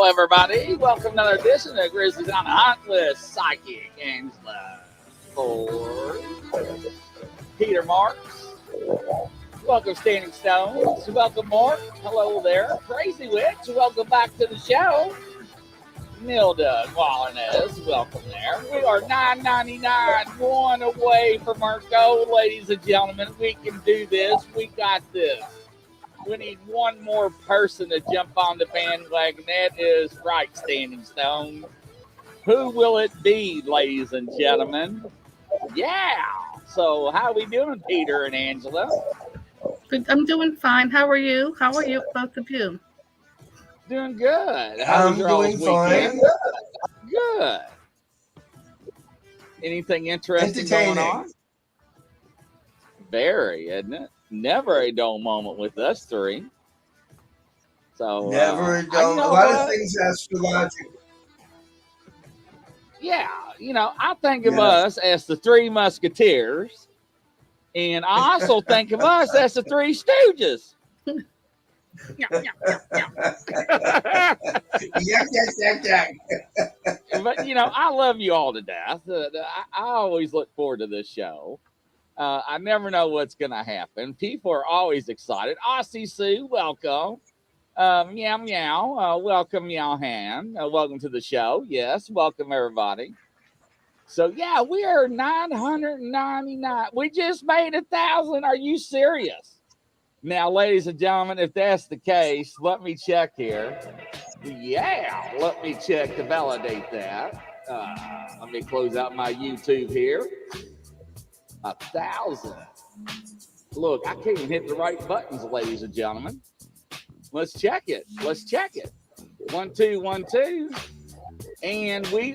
everybody. Welcome to another edition of Grizzly on the Hunt with Psychic Angela for Peter Marks. Welcome, Standing Stones. Welcome, Mark. Hello there. Crazy Witch. Welcome back to the show. Nilda Wallenez. Welcome there. We are $9.99, one away from our goal, ladies and gentlemen. We can do this. We got this. We need one more person to jump on the bandwagon. That is right, Standing Stone. Who will it be, ladies and gentlemen? Yeah. So how are we doing, Peter and Angela? Good. I'm doing fine. How are you? How are you, both of you? Doing good. I'm doing fine. Good. Anything interesting going on? Very, isn't it? Never a dull moment with us three. So never a dull. A lot of things astrological. Yeah, I think of us as the Three Musketeers, and I also think of us as the Three Stooges. Yeah. But I love you all to death. I always look forward to this show. I never know what's going to happen. People are always excited. Aussie Sue, welcome. Meow Meow, welcome Meow Han. Welcome to the show. Yes, welcome everybody. So yeah, we are 999. We just made 1,000. Are you serious? Now, ladies and gentlemen, if that's the case, let me check here. Yeah, let me check to validate that. Let me close out my YouTube here. 1,000. Look, I can't hit the right buttons, ladies and gentlemen. Let's check it. 1, 2, 1, 2. And we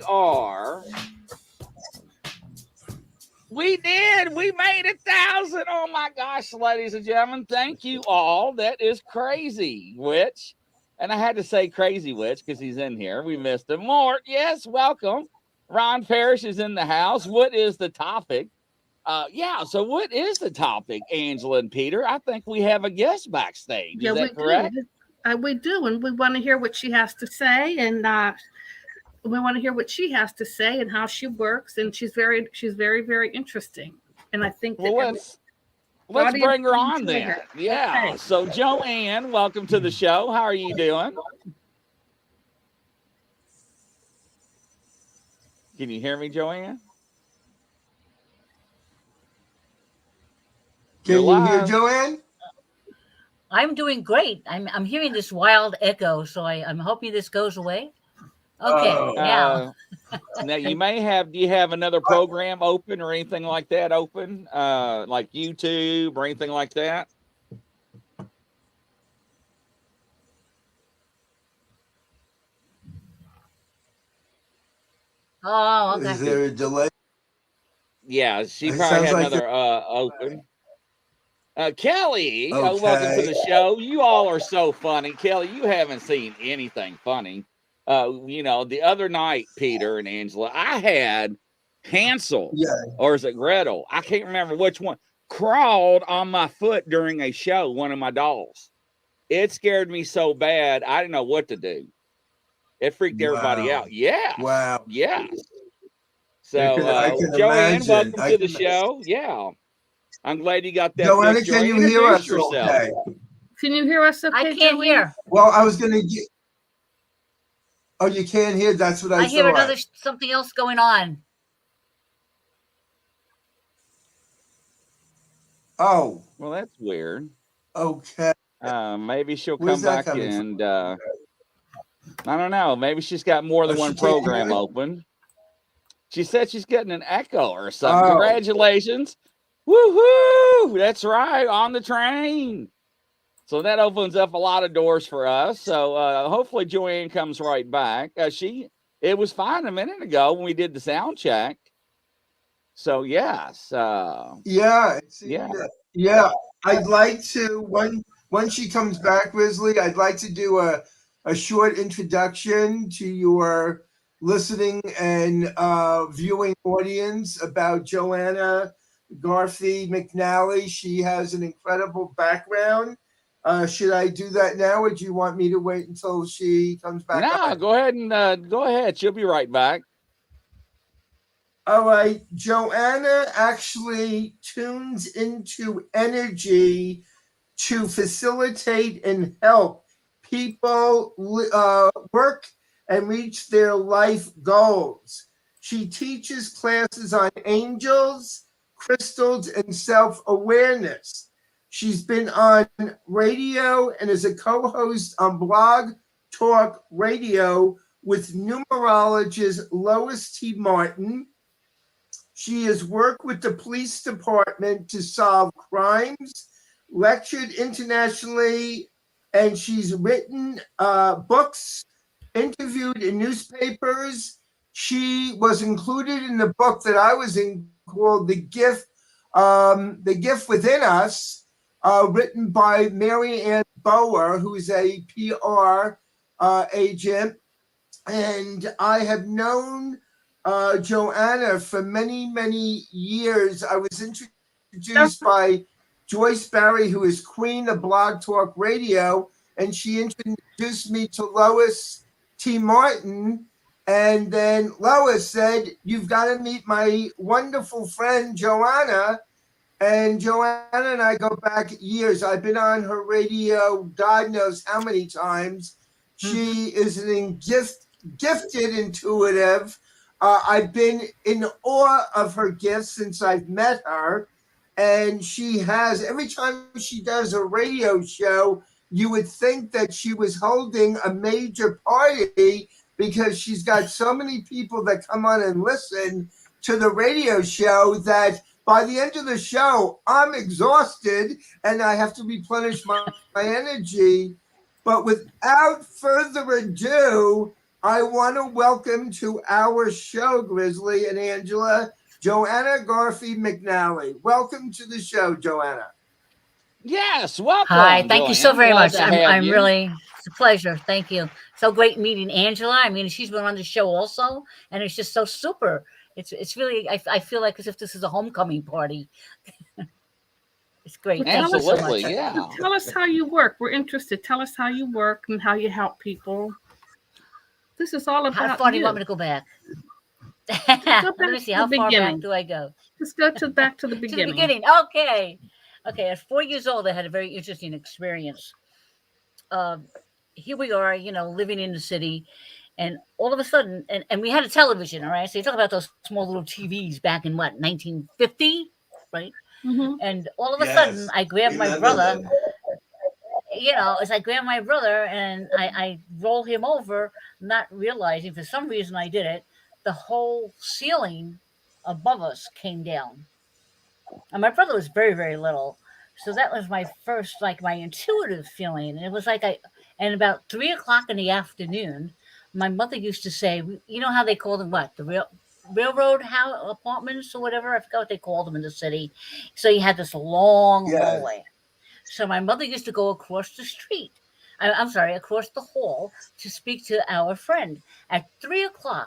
did. We made 1,000. Oh my gosh, ladies and gentlemen. Thank you all. That is Crazy Witch. And I had to say Crazy Witch because he's in here. We missed him. Mort, yes, welcome. Ron Parrish is in the house. What is the topic? So what is the topic, Angela and Peter? I think we have a guest backstage. Is that correct? We do, and we want to hear what she has to say, and we want to hear what she has to say and how she works, and she's very, very interesting. And I think that let's bring her on then. Yeah. Okay. So Joanne, welcome to the show. How are you doing? Can you hear me, Joanne? Can you hear Joanne? I'm doing great. I'm hearing this wild echo, so I'm hoping this goes away. Okay, now. Now you may have. Do you have another program open or anything like that open, like YouTube or anything like that? Oh, okay. Is there a delay? Yeah, she probably had another open. Kelly, welcome to the show. You all are so funny. Kelly, you haven't seen anything funny. The other night, Peter and Angela, I had Hansel, or is it Gretel? I can't remember which one, crawled on my foot during a show, one of my dolls. It scared me so bad, I didn't know what to do. It freaked everybody out. Yeah. Wow. Yeah. So, Joanne, welcome to the show. Yeah. I'm glad you got that. Joanna, can you hear us okay? Can you hear us okay? I can't hear. Well, I was going to get... Oh, you can't hear? That's what I hear something else going on. Oh. Well, that's weird. Okay. Maybe she'll come back and... I don't know. Maybe she's got more than one program open. She said she's getting an echo or something. Congratulations. Woohoo! That's right, on the train. So that opens up a lot of doors for us. So hopefully Joanne comes right back. It was fine a minute ago when we did the sound check. So yes. Yeah. I'd like to when she comes back, Grizzly, I'd like to do a short introduction to your listening and viewing audience about Joanna Garfi McNally. She has an incredible background Should I do that now, or do you want me to wait until she comes back? No, go ahead and go ahead. She'll be right back. All right. Joanna actually tunes into energy to facilitate and help people work and reach their life goals. She teaches classes on angels, crystals, and self-awareness. She's been on radio and is a co-host on Blog Talk Radio with numerologist Lois T. Martin. She has worked with the police department to solve crimes, lectured internationally, and she's written books, interviewed in newspapers. She was included in the book that I was in called The Gift Within Us, written by Mary Ann Bower, who is a PR agent. And I have known Joanna for many, many years. I was introduced by Joyce Barry, who is queen of Blog Talk Radio, and she introduced me to Lois T. Martin. And then Lois said, "You've got to meet my wonderful friend, Joanna." And Joanna and I go back years. I've been on her radio, God knows how many times. She is an gifted intuitive. I've been in awe of her gifts since I've met her. And she has, every time she does a radio show, you would think that she was holding a major party because she's got so many people that come on and listen to the radio show that by the end of the show, I'm exhausted and I have to replenish my energy. But without further ado, I want to welcome to our show, Grizzly and Angela, Joanna Garfi McNally. Welcome to the show, Joanna. Yes, welcome. Hi, thank you so very much. I'm really, it's a pleasure. Thank you. So great meeting Angela. I mean, she's been on the show also, and it's just so super. It's really, I feel like as if this is a homecoming party. It's great. Absolutely, yeah. Tell us how you work. We're interested. Tell us how you work and how you help people. This is all about how far do you want me to go back? Let me see. How far back do I go? Just go back to the beginning. To the beginning. Okay. At 4 years old, I had a very interesting experience. Here we are, living in the city, and all of a sudden, and we had a television, all right? So you talk about those small little TVs back in 1950, right? Mm-hmm. And all of a sudden, I grabbed my brother. As I grabbed my brother and I roll him over, not realizing for some reason I did it, the whole ceiling above us came down. And my brother was very, very little. So that was my first, my intuitive feeling. And it was and about 3:00 in the afternoon, my mother used to say, you know how they call them what? The railroad apartments or whatever? I forgot what they called them in the city. So you had this long hallway. So my mother used to go across the street. Across the hall to speak to our friend. At 3:00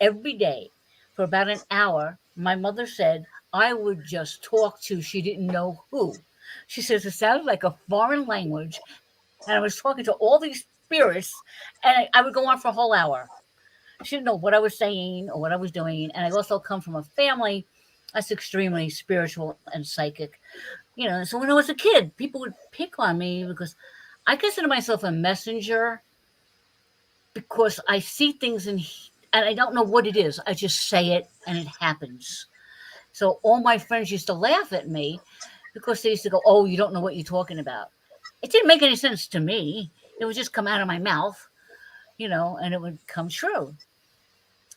every day for about an hour, my mother said, I would just talk to, she didn't know who. She says it sounded like a foreign language. And I was talking to all these spirits, and I would go on for a whole hour. She didn't know what I was saying or what I was doing. And I also come from a family that's extremely spiritual and psychic. So when I was a kid, people would pick on me because I consider myself a messenger because I see things and I don't know what it is. I just say it and it happens. So all my friends used to laugh at me because they used to go, oh, you don't know what you're talking about. It didn't make any sense to me. It would just come out of my mouth, and it would come true.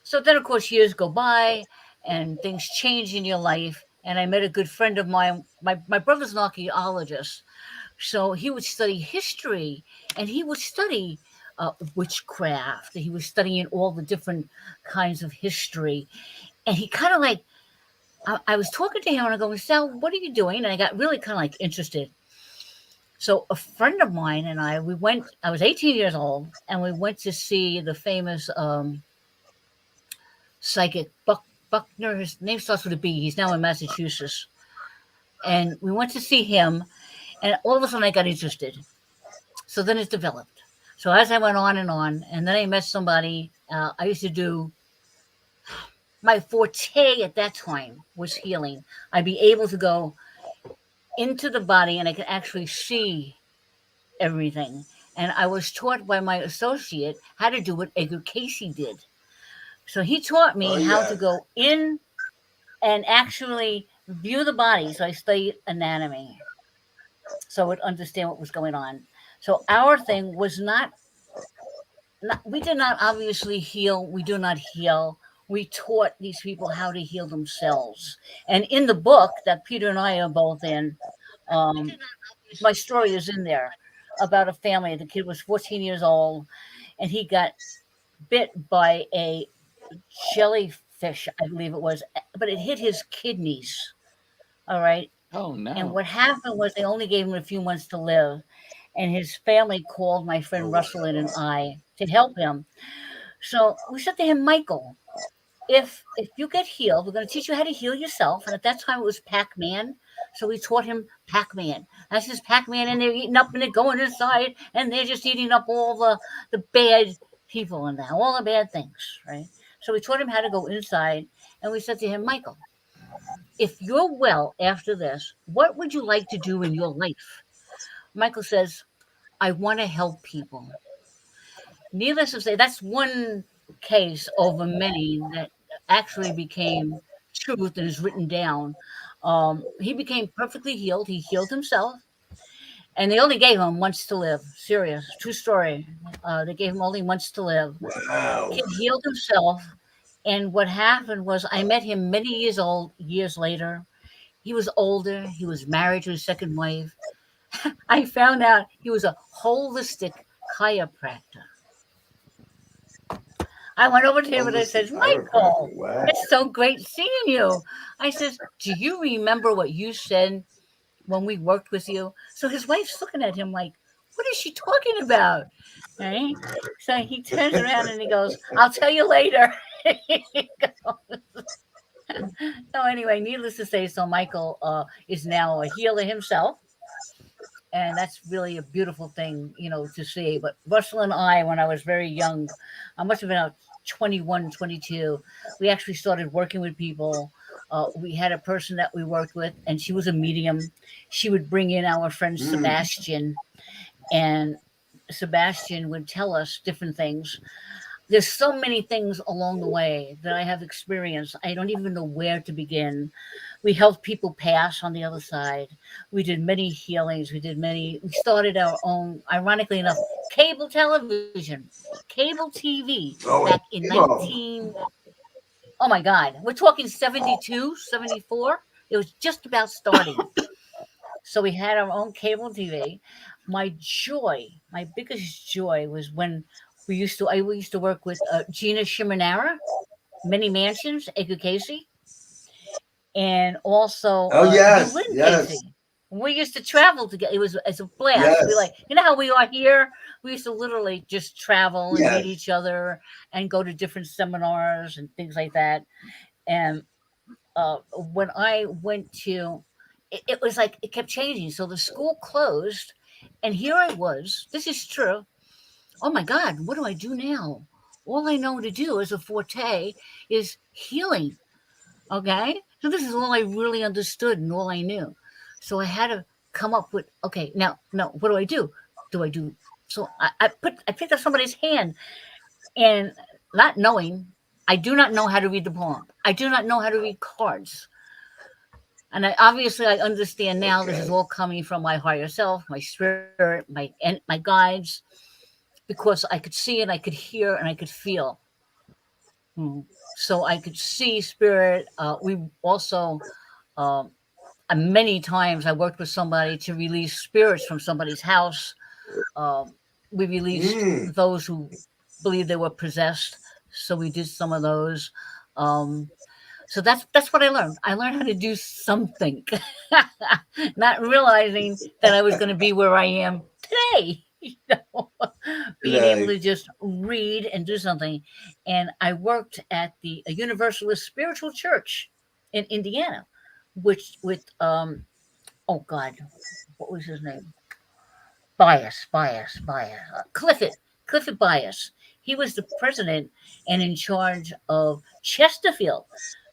So then, of course, years go by and things change in your life. And I met a good friend of mine. My brother's an archaeologist. So he would study history and he would study witchcraft. He was studying all the different kinds of history. And he kind of I was talking to him and I go, Sal, what are you doing? And I got really kind of interested. So a friend of mine and I was 18 years old and we went to see the famous psychic Buckner. His name starts with a B. He's now in Massachusetts. And we went to see him And all of a sudden I got interested. So then it developed. So as I went on, and then I met somebody, I used to do, my forte at that time was healing. I'd be able to go into the body and I could actually see everything. And I was taught by my associate how to do what Edgar Casey did. So he taught me how to go in and actually view the body. So I studied anatomy, so I would understand what was going on. So our thing was not we did not obviously heal. We do not heal. We taught these people how to heal themselves. And in the book that Peter and I are both in, my story is in there about a family. The kid was 14 years old, and he got bit by a jellyfish, I believe it was, but it hit his kidneys. All right. Oh And no. what happened was they only gave him a few months to live. And his family called my friend Russell and I to help him. So we said to him, Michael, if you get healed, we're going to teach you how to heal yourself. And at that time it was Pac-Man. So we taught him Pac-Man. That's just Pac-Man, and they're eating up and they're going inside and they're just eating up all the bad people in there, all the bad things, right? So we taught him how to go inside, and we said to him, Michael, if you're well after this, what would you like to do in your life? Michael says, I want to help people. Needless to say, that's one case over many that actually became truth and is written down. He became perfectly healed. He healed himself, and they only gave him months to live. Serious, true story. They gave him only months to live. Wow. He healed himself, and what happened was I met him many years later. He was older. He was married to his second wife. I found out he was a holistic chiropractor. I went over to him and I said, Michael, it's so great seeing you. I said, do you remember what you said when we worked with you? So his wife's looking at him like, what is she talking about? Right? So he turns around and he goes, I'll tell you later. So anyway, needless to say, so Michael is now a healer himself. And that's really a beautiful thing, to see. But Russell and I, when I was very young, I must have been about 21, 22, we actually started working with people. We had a person that we worked with, and she was a medium. She would bring in our friend Sebastian, and Sebastian would tell us different things. There's so many things along the way that I have experienced. I don't even know where to begin. We helped people pass on the other side. We did many healings. We started our own, ironically enough, cable television, cable TV back in 19, oh my God, we're talking 72, 74. It was just about starting. So we had our own cable TV. My biggest joy was when I used to work with Gina Shimonara, Many Mansions, Edgar Casey, and also yes, Lynn yes. Casey. We used to travel together. It's a blast. Yes. We how we are here. We used to literally just travel and meet each other and go to different seminars and things like that. And when I went to, it was like it kept changing. So the school closed, and here I was. This is true. Oh my God, what do I do now? All I know to do as a forte is healing. Okay. So this is all I really understood and all I knew. So I had to come up with, okay, now, what do I do? So I picked up somebody's hand, and not knowing, I do not know how to read the palm. I do not know how to read cards. And I understand now. Okay. This is all coming from my higher self, my spirit, my guides, because I could see and I could hear and I could feel. So I could see spirit. We also, many times I worked with somebody to release spirits from somebody's house. We released those who believed they were possessed. So we did some of those. So that's what I learned. I learned how to do something, not realizing that I was going to be where I am today. Being able to just read and do something. And I worked at the Universalist Spiritual Church in Indiana, with oh God, what was his name? Bias. Clifford Bias. He was the president and in charge of Chesterfield.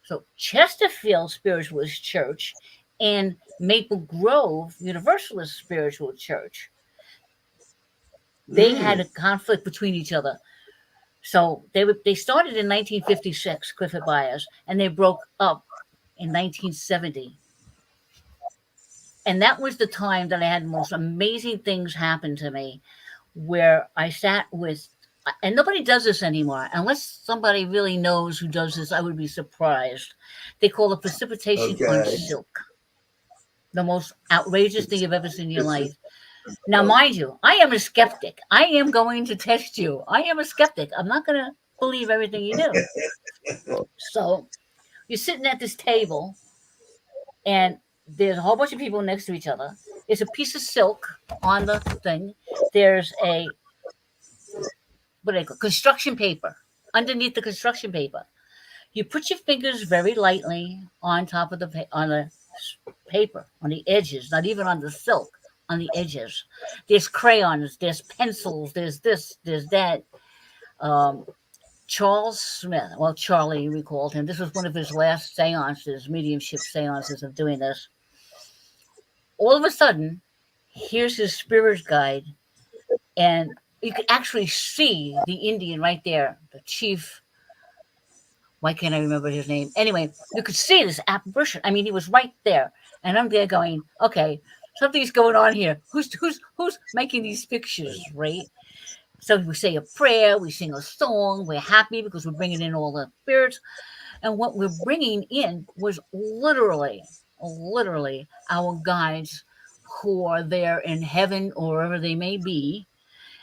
So Chesterfield Spiritualist Church and Maple Grove Universalist Spiritual Church, they had a conflict between each other. So they started in 1956, Clifford Bias, and they broke up in 1970. And that was the time that I had the most amazing things happen to me, where I sat with, and nobody does this anymore, unless somebody really knows who does this. I would be surprised. They call it precipitation on silk. The most outrageous thing you've ever seen in your life. Now, mind you, I am a skeptic. I am going to test you. I am a skeptic. I'm not going to believe everything you do. So you're sitting at this table, and there's a whole bunch of people next to each other. There's a piece of silk on the thing. There's a construction paper underneath the construction paper. You put your fingers very lightly on top of the paper, on the edges, not even on the silk, on the edges. There's crayons, there's pencils, there's this, there's that. Charles Smith, well, Charlie, we called him. This was one of his last seances, mediumship seances of doing this. All of a sudden, here's his spirit guide, and you could actually see the Indian right there, the chief. Why can't I remember his name? Anyway, you could see this apparition. I mean, he was right there, and I'm there going, okay, something's going on here. Who's making these pictures, right? So we say a prayer, we sing a song, we're happy because we're bringing in all the spirits, and what we're bringing in was literally our guides who are there in heaven or wherever they may be.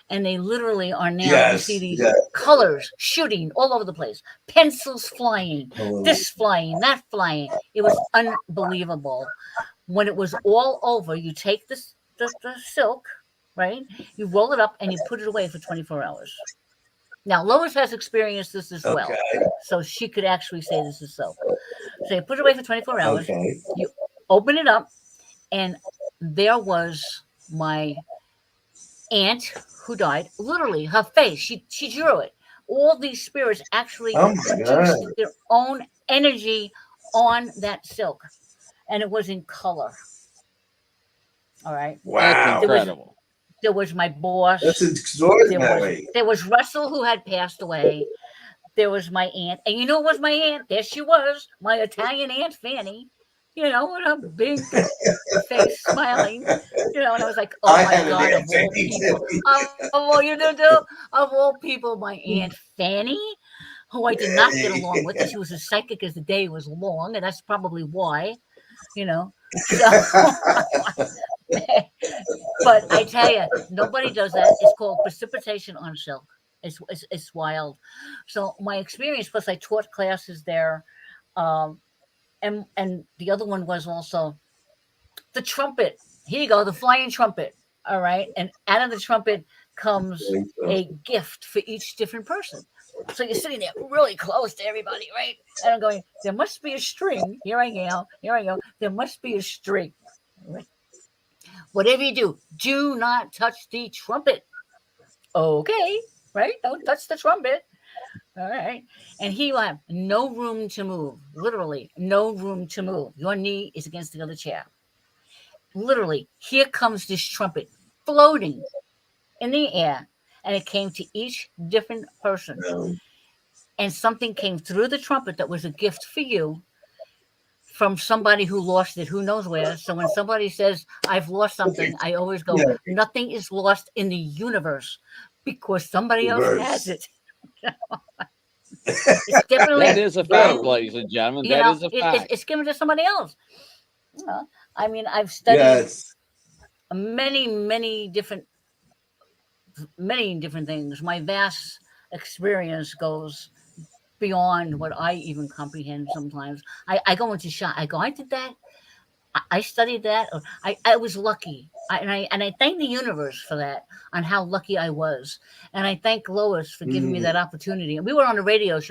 And they literally are now, you see these colors shooting all over the place, pencils flying, this flying, that flying. It was unbelievable. When it was all over, you take the silk, right? You roll it up and you put it away for 24 hours. Now, Lois has experienced this as well, so she could actually say this is so. So you put it away for 24 hours, you open it up, and there was my aunt who died. Literally, her face, she drew it. All these spirits actually produced their own energy on that silk, and it was in color. All right. Wow. That's incredible. There was my boss. That's extraordinary. There was Russell, who had passed away. There was my aunt. And you know what was my aunt? There she was, my Italian Aunt Fanny, you know, with her big face smiling. You know, and I was like, oh my God, of all people. Oh, you know, of all people, my Aunt Fanny, who I did not get along with. She was as psychic as the day was long, and that's probably why, you know. So, but I tell you, nobody does that. It's called precipitation on silk. It's wild. So my experience, plus I taught classes there, and the other one was also the trumpet. Here you go, the flying trumpet. All right, and out of the trumpet comes a gift for each different person. So you're sitting there really close to everybody, right? And I'm going, there must be a string. Here I go. There must be a string. Right? Whatever you do, do not touch the trumpet. Okay, right? Don't touch the trumpet. All right. And he will have no room to move. Literally, no room to move. Your knee is against the other chair. Literally, here comes this trumpet floating in the air. And it came to each different person. And something came through the trumpet that was a gift for you from somebody who lost it, who knows where. So when somebody says, I've lost something, I always go, nothing is lost in the universe because somebody else has it. It's definitely, that is a fact, ladies and gentlemen. That is a fact. It's given to somebody else. I mean, I've studied many different things. My vast experience goes beyond what I even comprehend sometimes. I go into shock. I go, I did that. I studied that. Or I was lucky. And I thank the universe for that, on how lucky I was. And I thank Lois for giving me that opportunity. And we were on a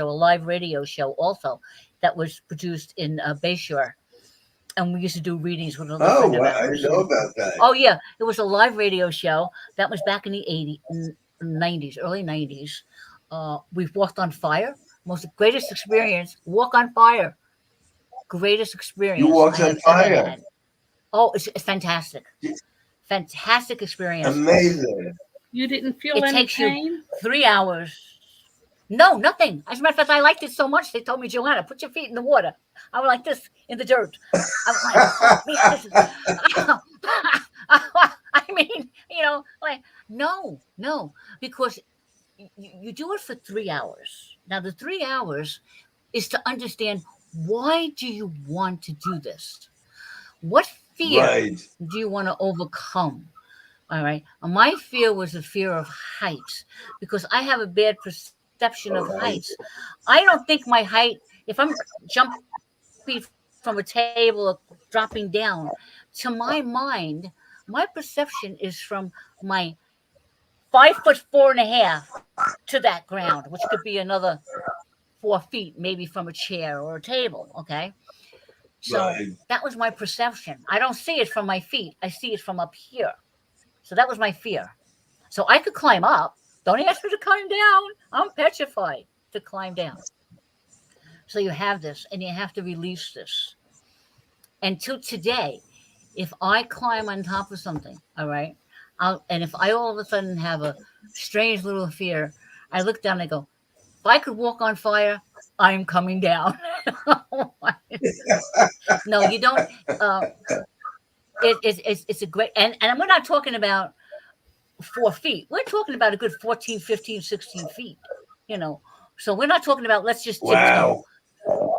live radio show also, that was produced in Bayshore. and we used to do readings with another Oh, friend of wow, I ours. didn't know about that. Oh yeah, it was a live radio show that was back in the 80s, 90s, early 90s. We've walked on fire. Greatest experience. Walk on fire. Greatest experience You walked I on have ever fire. had. Oh, it's fantastic. Fantastic experience. Amazing. You didn't feel It any takes you pain? 3 hours. No, nothing. As a matter of fact, I liked it so much, they told me, Joanna, put your feet in the water. I was like this in the dirt. I was like, oh, man, this is... I mean, like, no, because you do it for 3 hours. Now, the 3 hours is to understand, why do you want to do this? What fear do you want to overcome? All right. My fear was the fear of heights, because I have a bad perception of heights. I don't think my height, if I'm jumping from a table or dropping down, to my mind, my perception is from my 5'4.5" to that ground, which could be another 4 feet, maybe from a chair or a table. Okay. So that was my perception. I don't see it from my feet. I see it from up here. So that was my fear. So I could climb up. Don't ask me to climb down. I'm petrified to climb down. So you have this, and you have to release this. And to today, if I climb on top of something, all right, and if I all of a sudden have a strange little fear, I look down and I go, if I could walk on fire, I'm coming down. No, you don't. It's a great, and we're not talking about 4 feet. We're talking about a good 14, 15, 16 feet, So we're not talking about, let's just tiptoe.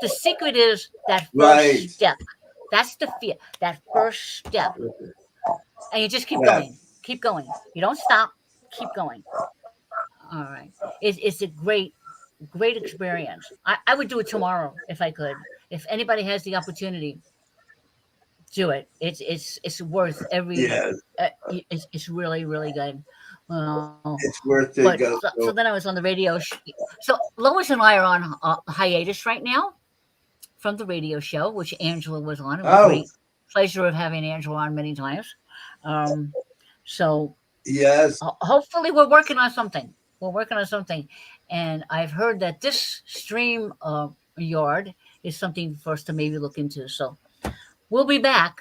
The secret is that first step. That's the fear, that first step. And you just keep going. Keep going. You don't stop. Keep going. All right. It's a great experience. I would do it tomorrow if I could. If anybody has the opportunity, do it. It's worth every. It's really, really good. It's worth it. So then I was on the radio. So Lois and I are on hiatus right now from the radio show, which Angela was on. It was a great pleasure of having Angela on many times. So yes, hopefully we're working on something. And I've heard that this stream yard is something for us to maybe look into. So we'll be back.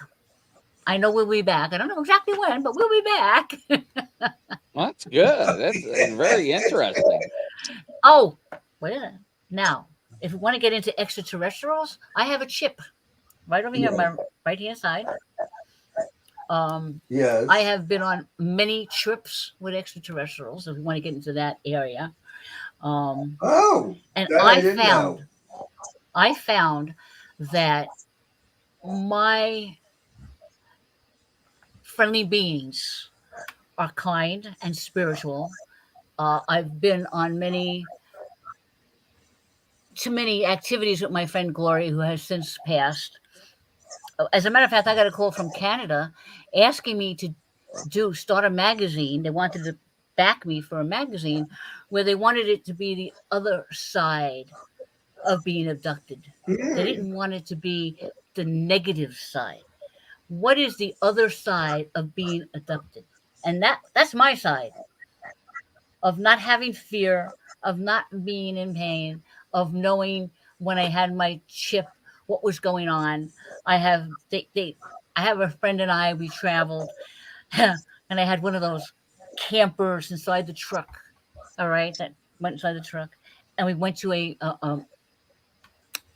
I know we'll be back. I don't know exactly when, but we'll be back. Well, that's good. That's very interesting. Oh, wait a minute. Now, if you want to get into extraterrestrials, I have a chip right over here on my right-hand side. Yes. I have been on many trips with extraterrestrials, if you want to get into that area. And I found that my friendly beings are kind and spiritual. I've been on many activities with my friend Gloria, who has since passed. As a matter of fact, I got a call from Canada asking me to start a magazine. They wanted to back me for a magazine where they wanted it to be the other side of being abducted. They didn't want it to be the negative side. What is the other side of being abducted? And that's my side of not having fear, of not being in pain, of knowing when I had my chip what was going on. I have a friend and I, we traveled and I had one of those campers inside the truck. All right. That went inside the truck. And we went to a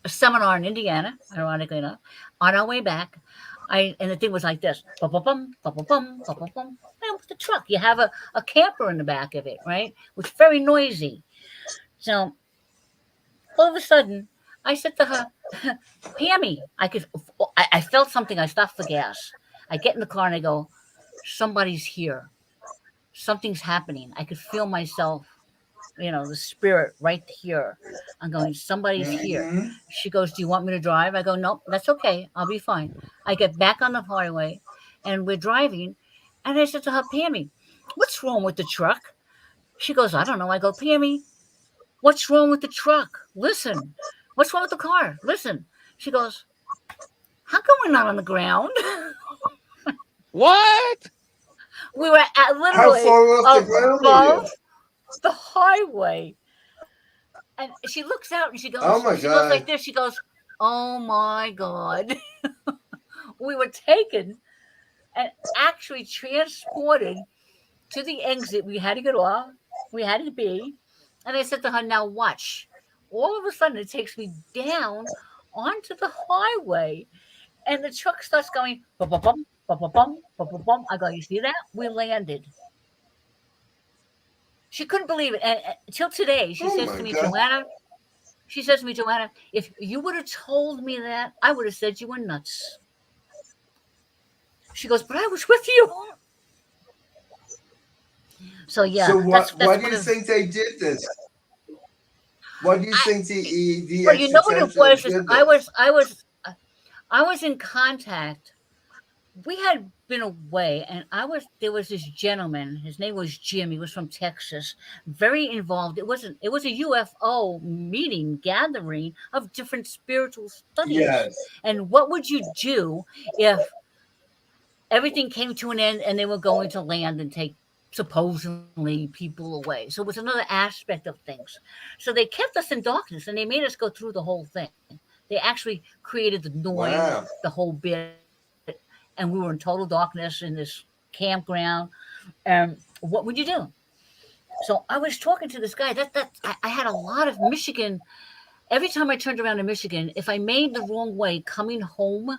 seminar in Indiana, ironically enough. On our way back, and the thing was like this. Bum, bum, bum, bum, bum, bum, bum. And with the truck, you have a camper in the back of it, right? Which is very noisy. So all of a sudden, I said to her, Pammy, I felt something. I stopped for gas. I get in the car and I go, somebody's here. Something's happening. I could feel myself, the spirit right here. I'm going, somebody's here. She goes, do you want me to drive? I go, nope, that's okay. I'll be fine. I get back on the highway and we're driving. And I said to her, Pammy, what's wrong with the truck? She goes, I don't know. I go, Pammy, what's wrong with the truck? Listen. What's wrong with the car? Listen. She goes, how come were not on the ground. What? We were How literally far off the ground were you? above the highway. And she looks out and she goes, Oh my she goes like God. this. She goes, "Oh my God." We were taken and actually transported to the exit. We had to get off. We had to be. And I said to her, "Now watch." All of a sudden, it takes me down onto the highway. And the truck starts going, bum, bum, bum, bum, bum, bum, bum, bum, bum. I go, "You see that? We landed." She couldn't believe it. And until today, she Oh says my to me, God. "Joanna," she says to me, "Joanna, if you would have told me that, I would have said you were nuts." She goes, "But I was with you." So yeah, So that's why do one you of. think they did this? Why do you think the Well, you know what it was? extraterrestrials Is did this? I was in contact. We had been away, and there was this gentleman. His name was Jim. He was from Texas. Very involved. It was a UFO meeting gathering of different spiritual studies. Yes. And what would you do if everything came to an end and they were going to land and take supposedly people away? So it was another aspect of things. So they kept us in darkness and they made us go through the whole thing. They actually created the noise, Wow. the whole bit, and we were in total darkness in this campground. What would you do? So I was talking to this guy. I had a lot of Michigan. Every time I turned around in Michigan, if I made the wrong way coming home,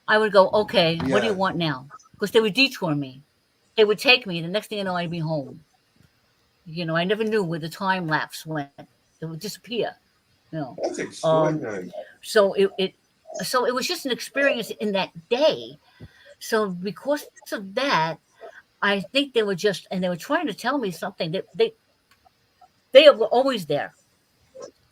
I would go, "Okay, what do you Yeah. want now?" Because they would detour me. They would take me. The next thing I know, I'd be home. I never knew where the time lapse went. It would disappear. You know. That's Um, extraordinary. so it was just an experience in that day. So because of that, I think they were trying to tell me something that they were always there.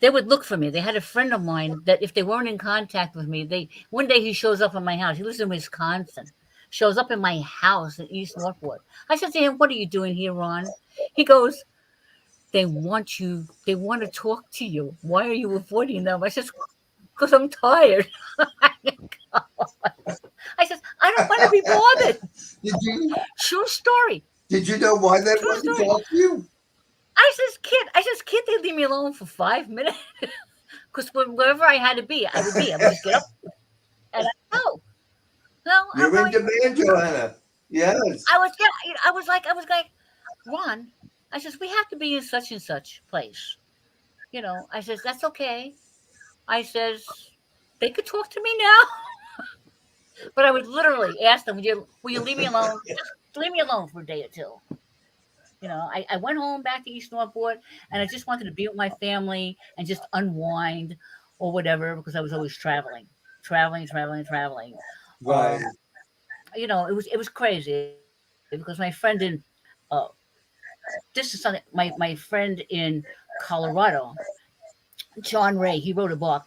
They would look for me. They had a friend of mine that if they weren't in contact with me, one day he shows up in my house. He lives in Wisconsin. Shows up in my house in East Northwood. I said to him, "What are you doing here, Ron?" He goes, They want to talk to you. Why are you avoiding them?" I said, "Because I'm tired." I said, "I don't want to be bothered." Did you True story. know why they True wanted to story. talk to you? I says, "Kid, they leave me alone for 5 minutes." Because wherever I had to be, I would be. I would just get up and I go. No, I'm You're in going. demand, Joanna. Yes. I was like, "Ron," I says, "we have to be in such and such place." I says, "That's okay." I says, "They could talk to me now." But I would literally ask them, will you leave me alone? Just leave me alone for a day or two. I went home back to East Northport and I just wanted to be with my family and just unwind or whatever because I was always traveling. Right. It was crazy because my friend uh, this is something, my friend in Colorado, John Ray, he wrote a book.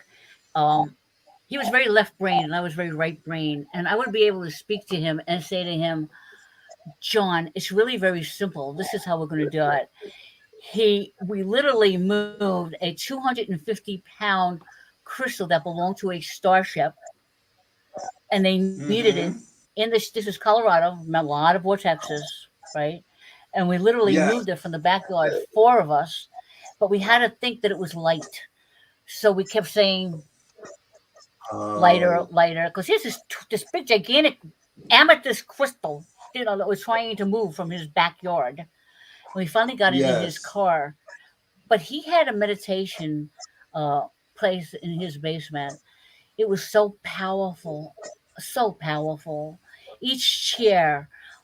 He was very left brain and I was very right brain. And I would be able to speak to him and say to him, "John, it's really very simple. This is how we're going to do it." We literally moved a 250-pound crystal that belonged to a starship, and they needed it Mm-hmm. in this. This is Colorado, a lot of vortexes, right? And we literally Yes. moved it from the backyard, 4 of us, but we had to think that it was light, so we kept saying lighter, because here's this big gigantic amethyst crystal, that was trying to move from his backyard. We finally got it in his Yes. car, but he had a meditation place in his basement. It was so powerful, so powerful.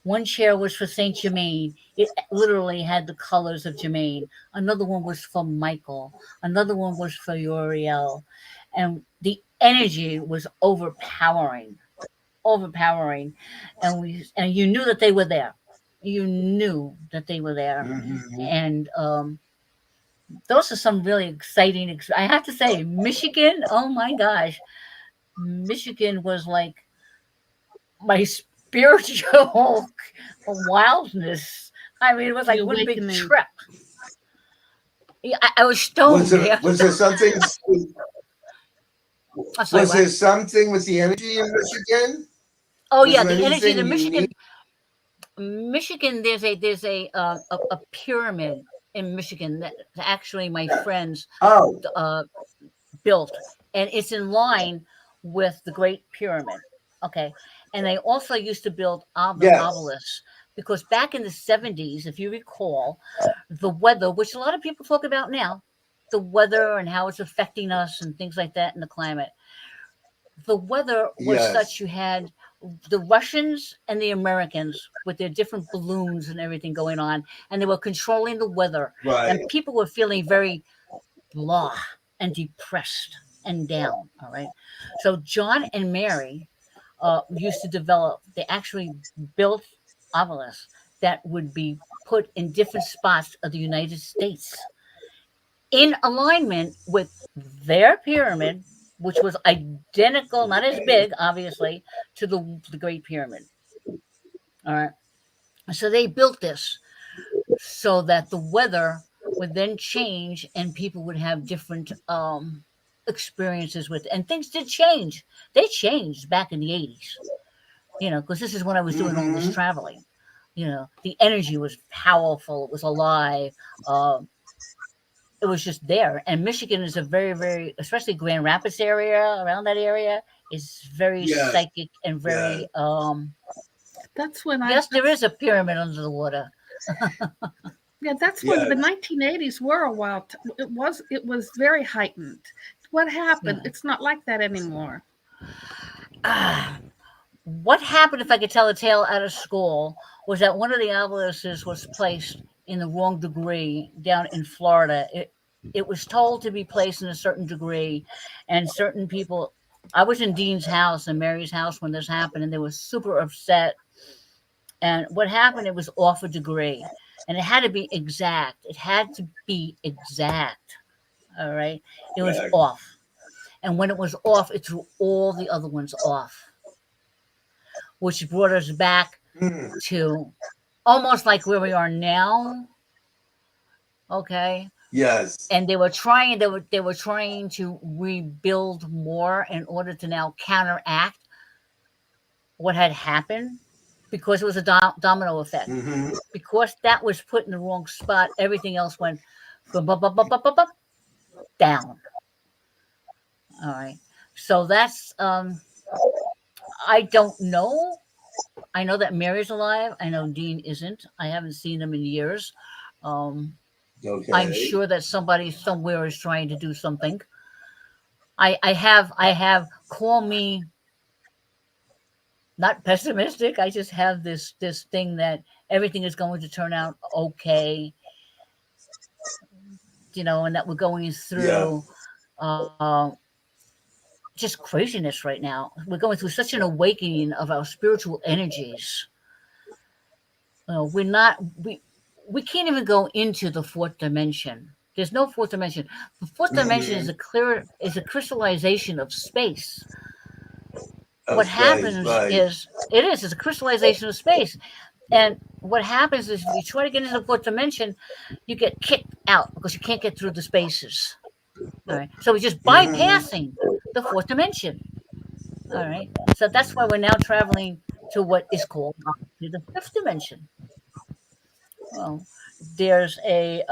One chair was for Saint Germain. It literally had the colors of Germain. Another one was for Michael. Another one was for Uriel, and the energy was overpowering, and you knew that they were there. You knew that they were there, Mm-hmm. and those are some really exciting. I have to say, Michigan. Oh my gosh, Michigan was like my spiritual wildness. I mean, it was like The one big awakening. trip. I was stoned. Was there something? Was there something with the energy in Michigan? Oh yeah, the energy in Michigan. Michigan, there's a pyramid in Michigan that actually my friends built, and it's in line with the Great Pyramid. Okay, and they also used to build obelisks because back in the 70s, if you recall, the weather, which a lot of people talk about now, the weather and how it's affecting us and things like that, and the climate. The weather was such, you had the Russians and the Americans with their different balloons and everything going on, and they were controlling the weather. And people were feeling very blah and depressed and down. All right. So John and Mary used to develop, they actually built obelisks that would be put in different spots of the United States in alignment with their pyramid, which was identical, not as big, obviously, to the Great Pyramid. All right. So they built this so that the weather would then change and people would have different experiences with it. And things did change. They changed back in the 80s, because this is when I was doing all this traveling. The energy was powerful. It was alive. It was just there. And Michigan is a very, very, especially Grand Rapids area, around that area, is very psychic and very that's when there is a pyramid under the water. Yeah, that's when the 1980s were a while. It was very heightened. What happened? It's not like that anymore. What happened, if I could tell a tale out of school, was that one of the obelisks was placed in the wrong degree down in Florida. It was told to be placed in a certain degree, and certain people. I was in Dean's house and Mary's house when this happened, and they were super upset. And what happened? It was off a degree, and it had to be exact. It had to be exact. All right, it was off, and when it was off, it threw all the other ones off, which brought us back to almost like where we are now. Okay. Yes. And they were trying to rebuild more in order to now counteract what had happened, because it was a domino effect. Because that was put in the wrong spot, everything else went down. All right. So that's I don't know. I know that Mary's alive. I know Dean isn't. I haven't seen him in years. I'm sure that somebody somewhere is trying to do something. I have call me not pessimistic. I just have this thing that everything is going to turn out okay. And that we're going through just craziness right now. We're going through such an awakening of our spiritual energies. We can't even go into the fourth dimension. There's no fourth dimension. The fourth dimension is a crystallization of space. What happens is it's a crystallization of space. And what happens is if you try to get into the fourth dimension, you get kicked out because you can't get through the spaces. All right. So we're just bypassing the fourth dimension. All right. So that's why we're now traveling to what is called the fifth dimension. Well, there's a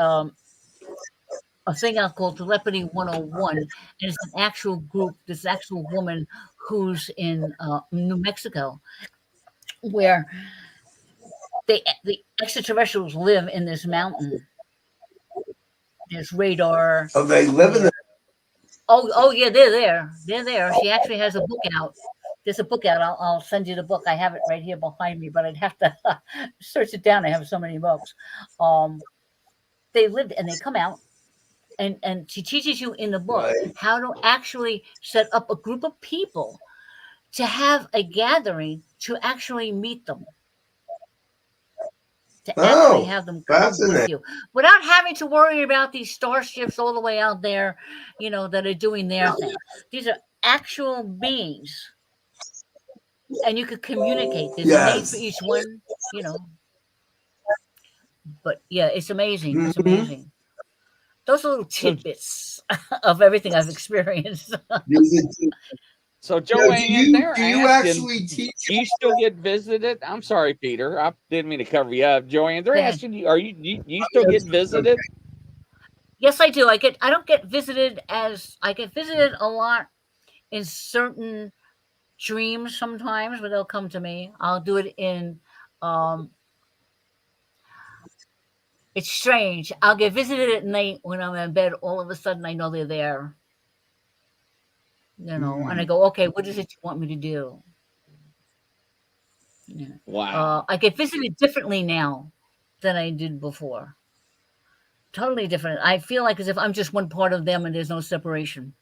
thing out called Telepathy 101, and it's an actual group, this actual woman who's in New Mexico, where the extraterrestrials live in this mountain. There's radar. Oh, they live in the. Oh yeah, they're there. They're there. She actually has a book out. There's a book out. I'll send you the book. I have it right here behind me, but I'd have to search it down. I have so many books. They lived and they come out, and she teaches you in the book how to actually set up a group of people to have a gathering to actually meet them. To actually have them come with you without having to worry about these starships all the way out there, that are doing their thing. These are actual beings. And you could communicate. There's a name for each one, But yeah, it's amazing. It's amazing. those are little tidbits of everything I've experienced. So Joanne, they're do you asking, actually teach? do you still get visited? I'm sorry, Peter. I didn't mean to cover you up. Joanne, they're asking you, you still get visited? Yes, I do. I don't get visited I get visited a lot in certain dreams sometimes, where they'll come to me. I'll do it in it's strange. I'll get visited at night when I'm in bed. All of a sudden I know they're there. And I go, okay, what is it you want me to do? Yeah. Wow. I get visited differently now than I did before. Totally different. I feel like as if I'm just one part of them and there's no separation.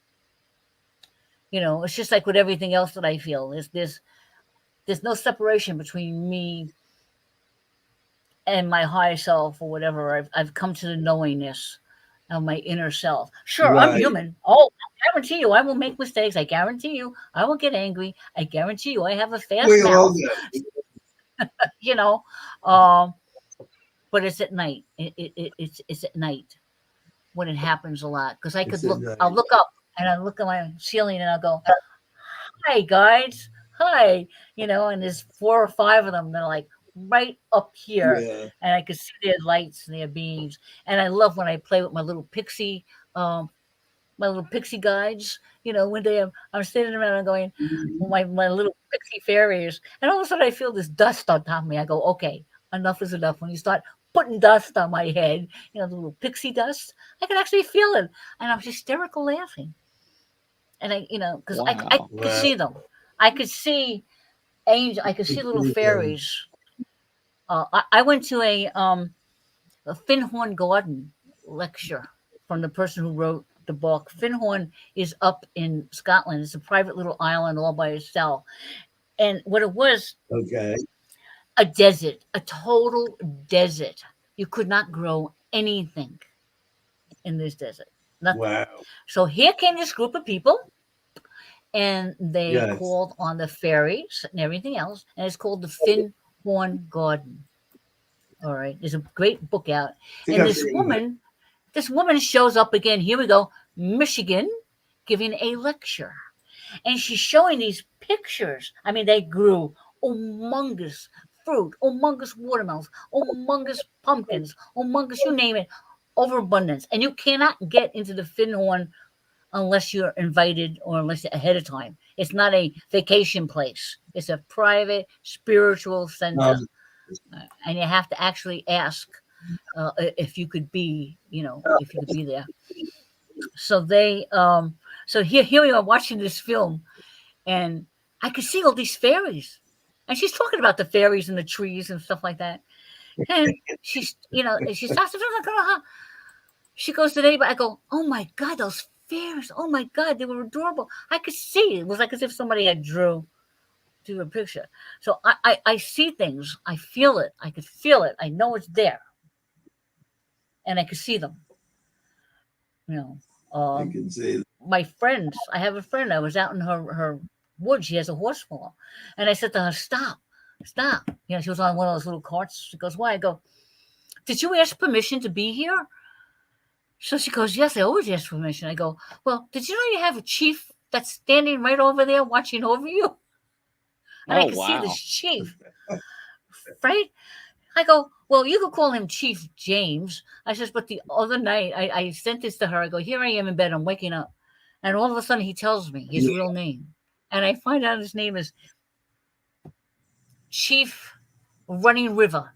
It's just like with everything else that I feel. There's no separation between me and my higher self or whatever. I've come to the knowingness of my inner self. Sure, right. I'm human. Oh, I guarantee you I will make mistakes. I guarantee you I will get angry. I guarantee you I have a fast mouth. But it's at night. It's at night when it happens a lot. Because I'll look up and I look at my ceiling and I'll go, hi guys, hi. And there's 4 or 5 of them. They're like right up here, and I could see their lights and their beams. And I love when I play with my little pixie guides. One day I'm standing around and going, my little pixie fairies, and all of a sudden I feel this dust on top of me. I go, okay, enough is enough. When you start putting dust on my head, the little pixie dust, I can actually feel it, and I'm hysterical laughing. And because I could see them. I could see angels. I could see little fairies. I went to a Finhorn Garden lecture from the person who wrote the book. Finhorn is up in Scotland. It's a private little island all by itself. And what it was, a desert, a total desert. You could not grow anything in this desert. Nothing. Wow. So here came this group of people, and they called on the fairies and everything else, and it's called the Finhorn Garden. All right, there's a great book out, and this woman shows up again. Here we go, Michigan, giving a lecture, and she's showing these pictures. I mean, they grew humongous fruit, humongous watermelons, humongous pumpkins, humongous, you name it, overabundance, and you cannot get into the Finhorn unless you're invited or unless ahead of time. It's not a vacation place. It's a private spiritual center. And you have to actually ask if you could be, if you could be there. So so here we are watching this film, and I could see all these fairies. And she's talking about the fairies and the trees and stuff like that. And she's, she starts to, she goes to the neighbor. I go, oh my God, those fairies. Oh my God, they were adorable. I could see. It was like as if somebody had drew a picture. So I see things. I feel it. I could feel it. I know it's there. And I could see them. I can see them. My friends, I have a friend. I was out in her woods. She has a horse farm. And I said to her, stop. She was on one of those little carts. She goes, why? I go, did you ask permission to be here? So she goes, yes, I always ask permission. I go, well, did you know you have a chief that's standing right over there watching over you? And I could see this chief, right? I go, well, you could call him Chief James. I says, but the other night, I sent this to her. I go, here I am in bed. I'm waking up. And all of a sudden, he tells me his real name. And I find out his name is Chief Running River.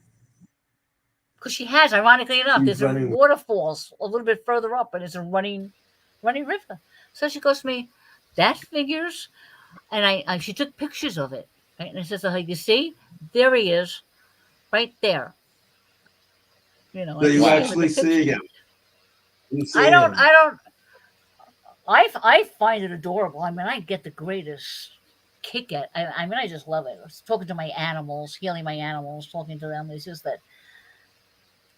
Because she has, ironically enough, there's a waterfalls a little bit further up, and it's a running river. So she goes to me, that figures. And she took pictures of it. Right? And I says to her, you see, there he is, right there. So you actually see him. I find it adorable. I mean, I get the greatest kick at. I mean, I just love it. I was talking to my animals, healing my animals, talking to them. It's just that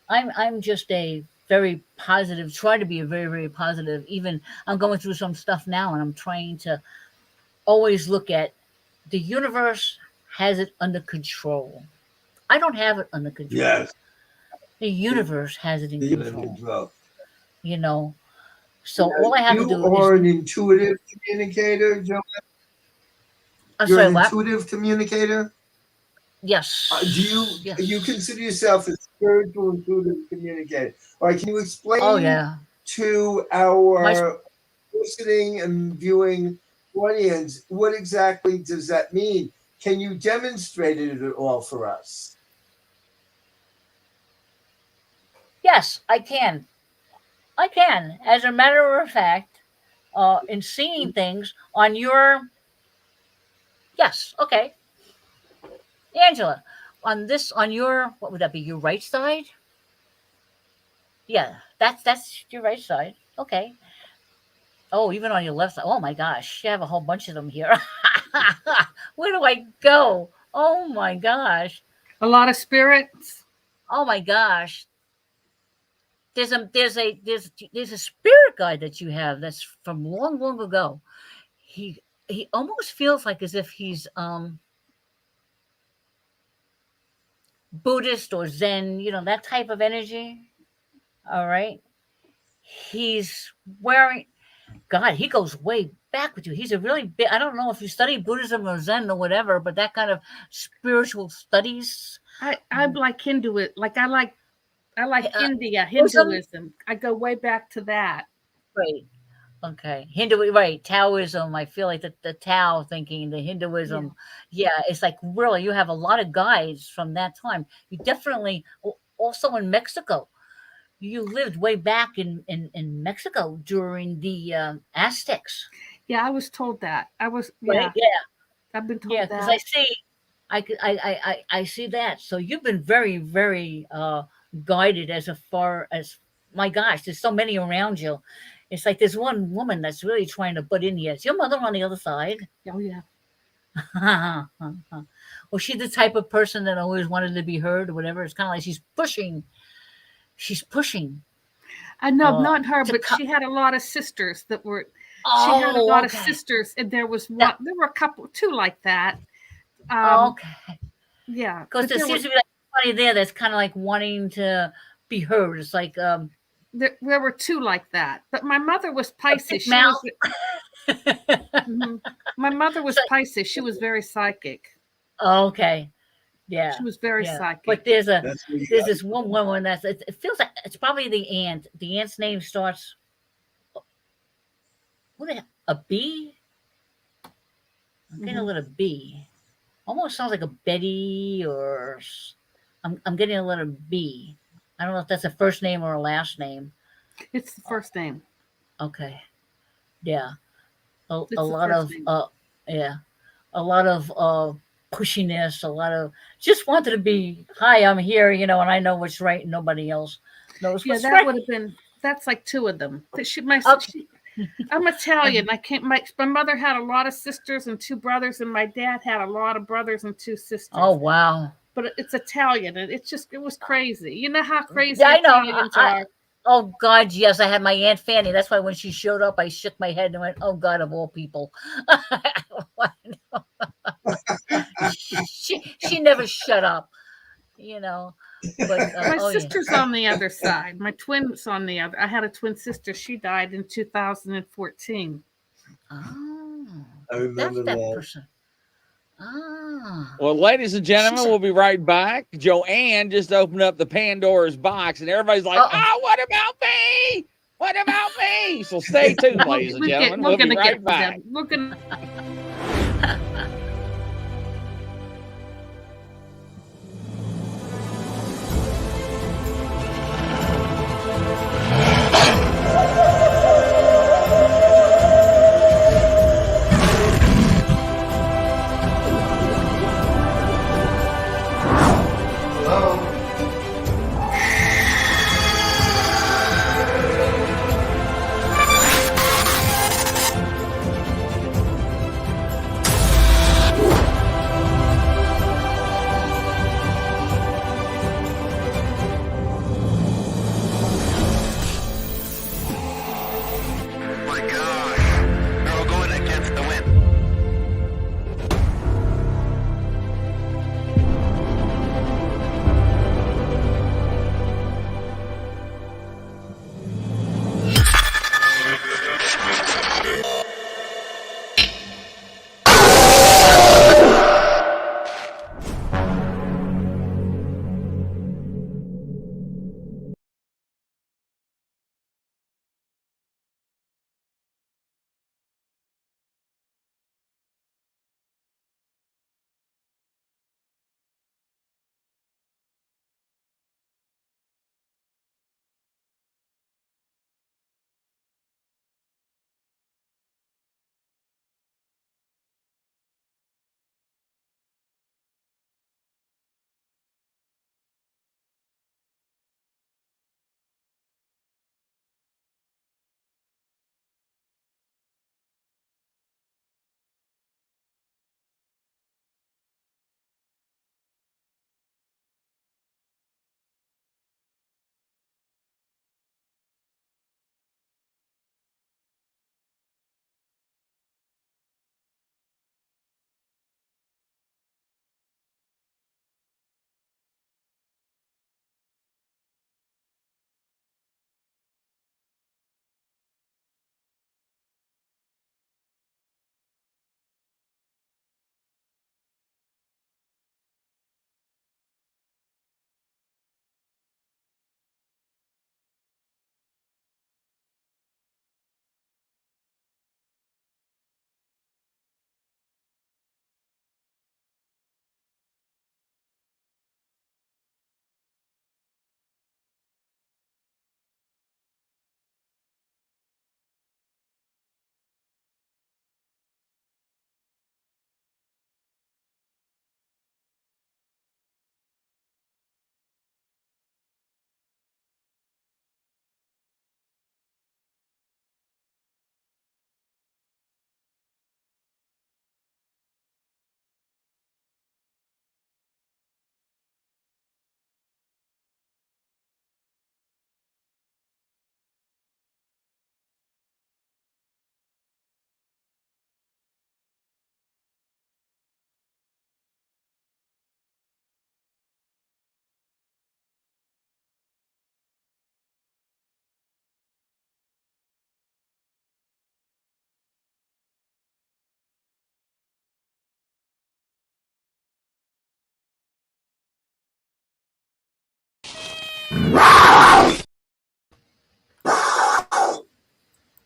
I'm just a very positive. Try to be a very, very positive. Even I'm going through some stuff now, and I'm trying to always look at the universe has it under control. I don't have it under control. Yes. The universe has it in control. you know. So all I have to do You are is. an intuitive communicator, Joanne? I'm You're sorry, an what? intuitive communicator? Yes. Do you Yes. consider yourself a spiritual intuitive communicator? All right, can you Oh explain yeah. to My our listening and viewing audience what exactly does that mean? Can you demonstrate it at all for us? Yes, I can. I can. As a matter of fact, in seeing things on your. Yes. Okay, Angela. On your, what would that be? Your right side? Yeah, that's your right side. Okay. Oh, even on your left side. Oh my gosh, you have a whole bunch of them here. Where do I go? Oh my gosh. A lot of spirits. Oh my gosh. There's a spirit guide that you have that's from long, long ago. He he almost feels like as if he's Buddhist or Zen, that type of energy. All right. He's wearing, God, he goes way back with you. He's a really big, I don't know if you study Buddhism or Zen or whatever, but that kind of spiritual studies. I like Hindu. Like I like India, Buddhism? Hinduism. I go way back to that. Right. Okay. Hindu, right. Taoism. I feel like the Tao thinking, the Yeah. Hinduism. Yeah. It's like really, you have a lot of guides from that time. You definitely, also in Mexico, you lived way back in Mexico during the Aztecs. Yeah, I was told that. Right? Yeah, Yeah. I've been told Yeah. Because that. I see that. So you've been very, very guided as far as, my gosh, there's so many around you. It's like there's one woman that's really trying to butt in here. Is your mother on the other side? Oh yeah. Was she the type of person that always wanted to be heard or whatever? It's kind of like she's pushing. She's pushing. I know, not her, to but co- she had a lot of sisters that were. She had a Oh, lot of okay. sisters, and there was one. That- There were a couple, two like that. Okay. Yeah, Because but there there seems were to be like somebody there that's kind of like wanting to be heard. It's like there were two like that. But my mother was a Pisces. big She mouth. was. Mhm. My mother was Pisces. She was very psychic. Okay. Yeah. She was very Yeah. psychic. But there's That's what you there's got. this one woman it feels like it's probably the aunt. The aunt's name starts with a B. I'm getting a Mhm. little B. Almost sounds like a Betty or I'm getting a letter B. I don't know if that's a first name or a last name. It's the first name. Okay. Yeah. A It's the lot first of name. yeah. A lot of pushiness, a lot of just wanted to be, hi, I'm here, and I know what's right and nobody else knows Yeah, what's that right. would have been. That's like two of them. Okay. I'm Italian. I can't. My mother had a lot of sisters and two brothers, and my dad had a lot of brothers and two sisters. Oh wow. But it's Italian, and it was crazy. You know how crazy Yeah, I know. Italians are. Oh God, yes, I had my Aunt Fanny. That's why when she showed up, I shook my head and went, "Oh God, of all people." she never shut up, But My oh yeah. sister's on the other side. My twin's on the other. I had a twin sister. She died in 2014. Oh, I that's remember that that. person. Ah, Well, ladies and gentlemen, She's a- we'll be right back. Joanne just opened up the Pandora's box, and everybody's like, Uh-oh. "Oh, what about me? What about me?" So stay tuned, ladies and gentlemen. We'll be right back. We're gonna. Hello?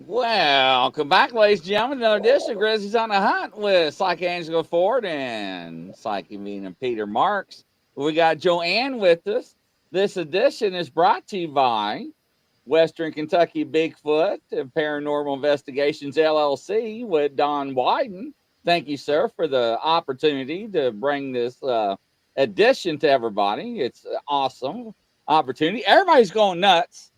Welcome back, ladies and gentlemen. Another edition of Grizzlies on the Hunt with Psych Angela Ford and Psyche and Peter Marks. We got Joanne with us. This edition is brought to you by Western Kentucky Bigfoot and Paranormal Investigations LLC with Don Wyden. Thank you, sir, for the opportunity to bring this edition to everybody. It's an awesome opportunity. Everybody's going nuts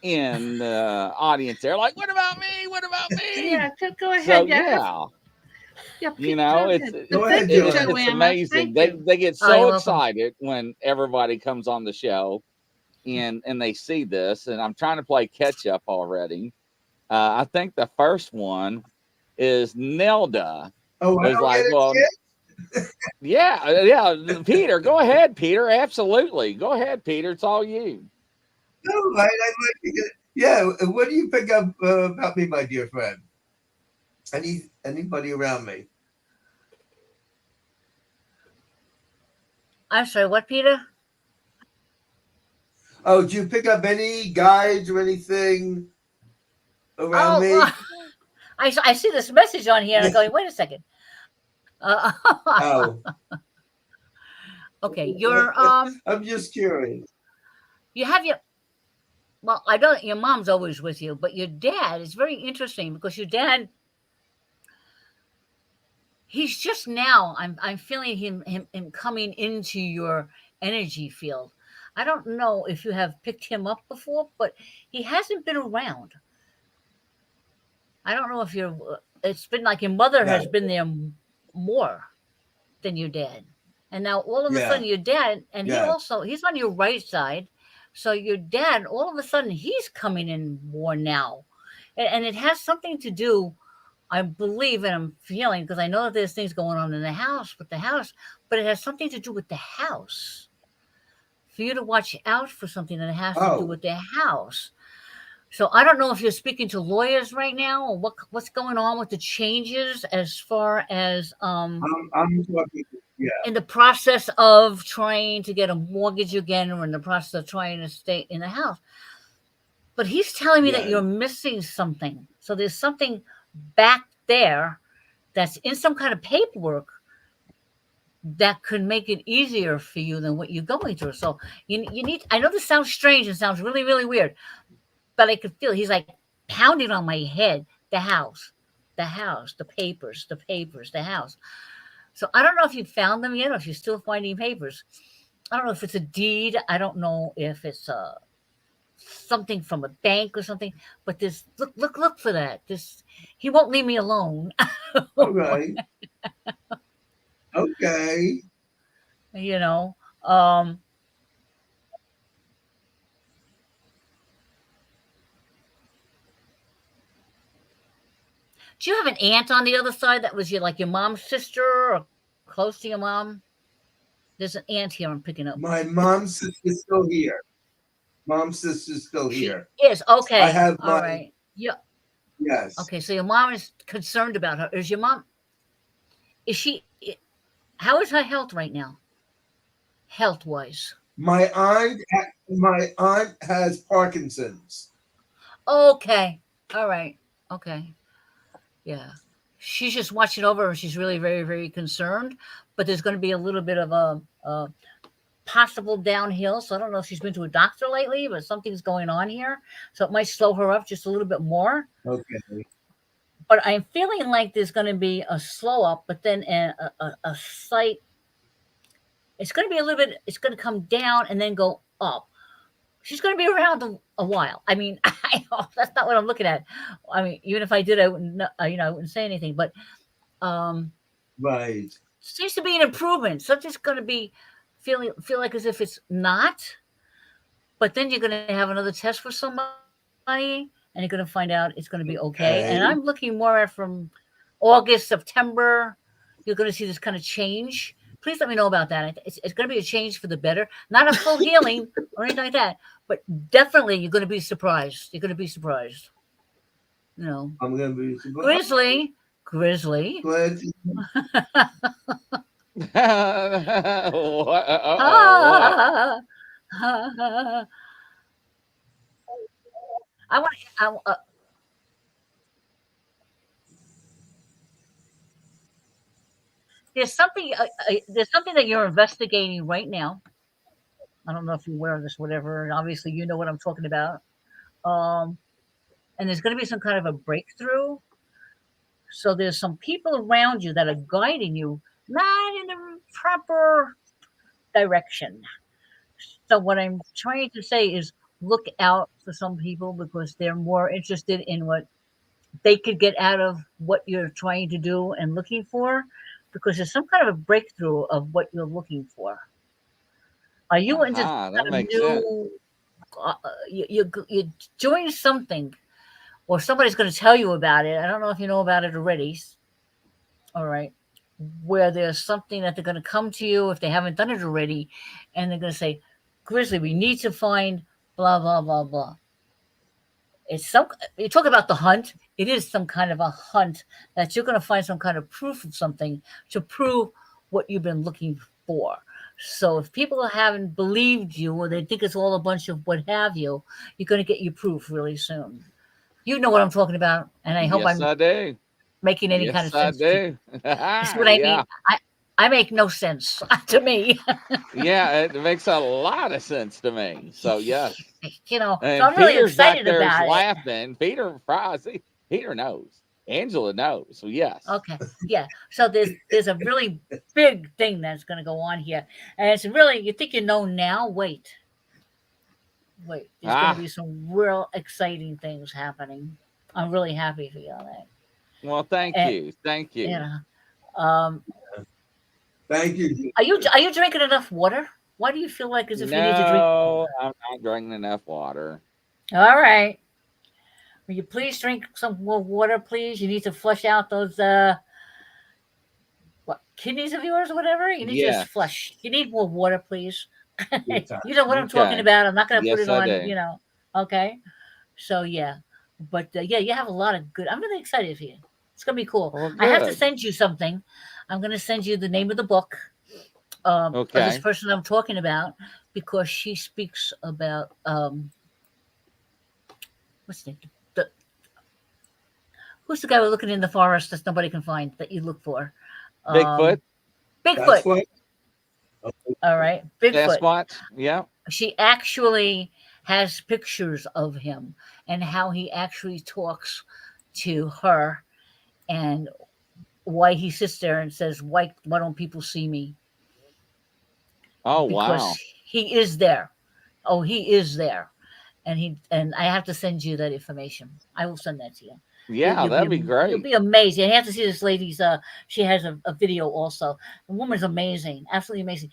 in the audience there, like, what about me? What about me? Yeah, go ahead. So yeah, you know, it's amazing. They get so excited when everybody comes on the show and they see this. And I'm trying to play catch up already. I think the first one is Nelda. Oh, I was like, well, yeah. Peter, go ahead, Peter. Absolutely, go ahead, Peter. It's all you. No, I'd like to get. Yeah, what do you pick up about me, my dear friend? Anybody around me? I'm sorry, what, Peter? Oh, do you pick up any guides or anything around me? I see this message on here and I'm going, wait a second. Oh. Okay, you're I'm just curious. You have well, I don't. Your mom's always with you, but your dad is very interesting because your dad, he's just now. I'm feeling him coming into your energy field. I don't know if you have picked him up before, but he hasn't been around. I don't know if it's been like your mother has been there more than your dad, and now all of a sudden your dad, and he's on your right side. So your dad, all of a sudden, he's coming in more now. And it has something to do, I believe, and I'm feeling, because I know that there's things going on in the house with the house, but it has something to do with the house. For you to watch out for something that has to do with the house. So I don't know if you're speaking to lawyers right now or what's going on with the changes as far as I'm talking. Yeah. In the process of trying to get a mortgage again, or in the process of trying to stay in the house. But he's telling me that you're missing something. So there's something back there that's in some kind of paperwork that could make it easier for you than what you're going through. So you need, I know this sounds strange and sounds really, really weird, but I could feel he's like pounding on my head, the house, the papers, the house. So I don't know if you found them yet, or if you're still finding papers. I don't know if it's a deed. I don't know if it's something from a bank or something. But this, look for that. He won't leave me alone. All right. Okay. You know. Do you have an aunt on the other side that was your mom's sister or close to your mom? There's an aunt here I'm picking up. My mom's sister's still here. Mom's sister's still here. She is. Okay. I have all right. Yeah. Yes. Okay, so your mom is concerned about her. Is your mom? How is her health right now? Health-wise. My aunt has Parkinson's. Okay. All right. Okay. Yeah. She's just watching over. She's really very, very concerned. But there's going to be a little bit of a possible downhill. So I don't know if she's been to a doctor lately, but something's going on here. So it might slow her up just a little bit more. Okay. But I'm feeling like there's going to be a slow up, but then a slight. It's going to be a little bit. It's going to come down and then go up. She's going to be around a while. I mean, that's not what I'm looking at. I mean, even if I did, I wouldn't, I wouldn't say anything. But right, seems to be an improvement. Something's going to be feel like as if it's not. But then you're going to have another test for somebody, and you're going to find out it's going to be okay. And I'm looking more at from August, September. You're going to see this kind of change. Please let me know about that. It's going to be a change for the better. Not a full healing or anything like that, but definitely you're going to be surprised. You're going to be surprised. You know. I'm going to be surprised. Grizzly. I want. There's something. There's something that you're investigating right now. I don't know if you're aware of this, whatever. And obviously, you know what I'm talking about. Um, and there's going to be some kind of a breakthrough. So there's some people around you that are guiding you, not in the proper direction. So what I'm trying to say is look out for some people because they're more interested in what they could get out of what you're trying to do and looking for, because there's some kind of a breakthrough of what you're looking for. Are you into some That kind of makes sense. new? You doing something, or somebody's going to tell you about it. I don't know if you know about it already. All right, where there's something that they're going to come to you if they haven't done it already, and they're going to say, "Grizzly, we need to find blah blah blah blah." It's some. You talk about the hunt. It is some kind of a hunt that you're going to find some kind of proof of something to prove what you've been looking for. So if people haven't believed you or they think it's all a bunch of what have you, you're going to get your proof really soon. You know what I'm talking about, and I hope Yes, I'm I do. making any kind Yes, of I sense to you. do. You see what I mean? Yeah. I make no sense to me. Yeah, it makes a lot of sense to me. So yes. So And I'm really Peter's back excited there's about it. laughing. Peter knows. Angela knows. So yes. Okay. Yeah. So there's a really big thing that's going to go on here, and it's really you think you know now. Wait. There's going to be some real exciting things happening. I'm really happy for you on that. Well, thank And you. Thank you. you know, um, Thank you. are you drinking enough water? Why do you feel like as if you need to drink more? No, I'm not drinking enough water. All right. Will you please drink some more water, please? You need to flush out those what kidneys of yours or whatever. You need to just Yes. flush. You need more water, please. You know what I'm talking Okay. about. I'm not going to put Yes, it I on. do. Okay. So yeah, but yeah, you have a lot of good. I'm really excited for you. It's gonna be cool. Well, I have to good. send you something. I'm gonna send you the name of the book of this Okay. person I'm talking about because she speaks about what's the, the who's the guy we're looking in the forest that nobody can find that you look for? Bigfoot, That's Bigfoot. what. All right, Bigfoot. Sasquatch. Yeah. She actually has pictures of him and how he actually talks to her and why he sits there and says, why don't people see me? Oh Because wow. he is there. Oh, he is there. And I have to send you that information. I will send that to you. Yeah, that'd be You'll great. be amazed. You have to see this lady's she has a video also. The woman's amazing, absolutely amazing.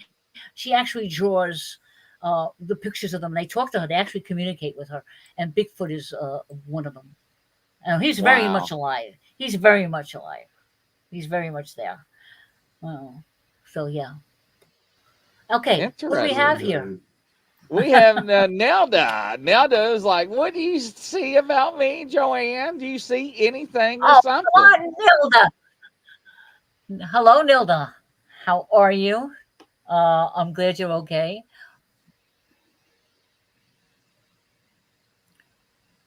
She actually draws the pictures of them. They talk to her, they actually communicate with her. And Bigfoot is one of them. He's very Wow. much alive. He's very much alive. He's very much there. So yeah. Okay, what do we have Interesting. here? We have Nelda. Nelda is like, what do you see about me, Joanne? Do you see anything or Oh, something? come on, Nilda. Hello, Nilda. How are you? I'm glad you're okay.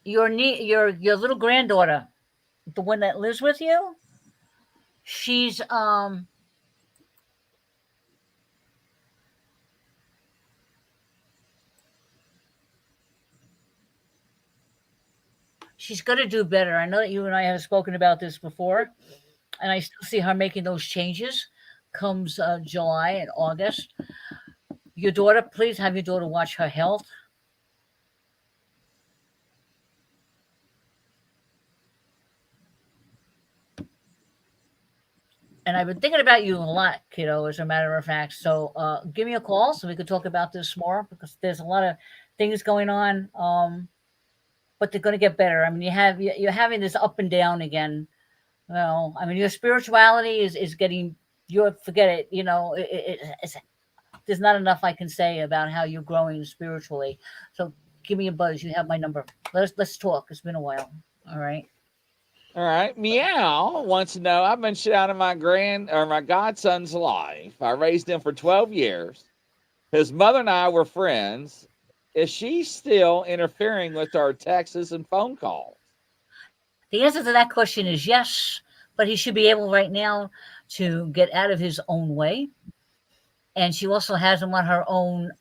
Your little granddaughter, the one that lives with you, she's she's gonna do better. I know that you and I have spoken about this before, and I still see her making those changes. Comes July and August. Your daughter, please have your daughter watch her health. And I've been thinking about you a lot, kiddo, as a matter of fact. So give me a call so we could talk about this more because there's a lot of things going on. But they're going to get better. I mean, you're having this up and down again. Well, I mean, your spirituality is getting. You forget it. There's not enough I can say about how you're growing spiritually. So give me a buzz. You have my number. Let's talk. It's been a while. All right. All right. Meow wants to know, I've been shouting my godson's life. I raised him for 12 years. His mother and I were friends. Is she still interfering with our texts and phone calls? The answer to that question is yes, but he should be able right now to get out of his own way. And she also has him on her own.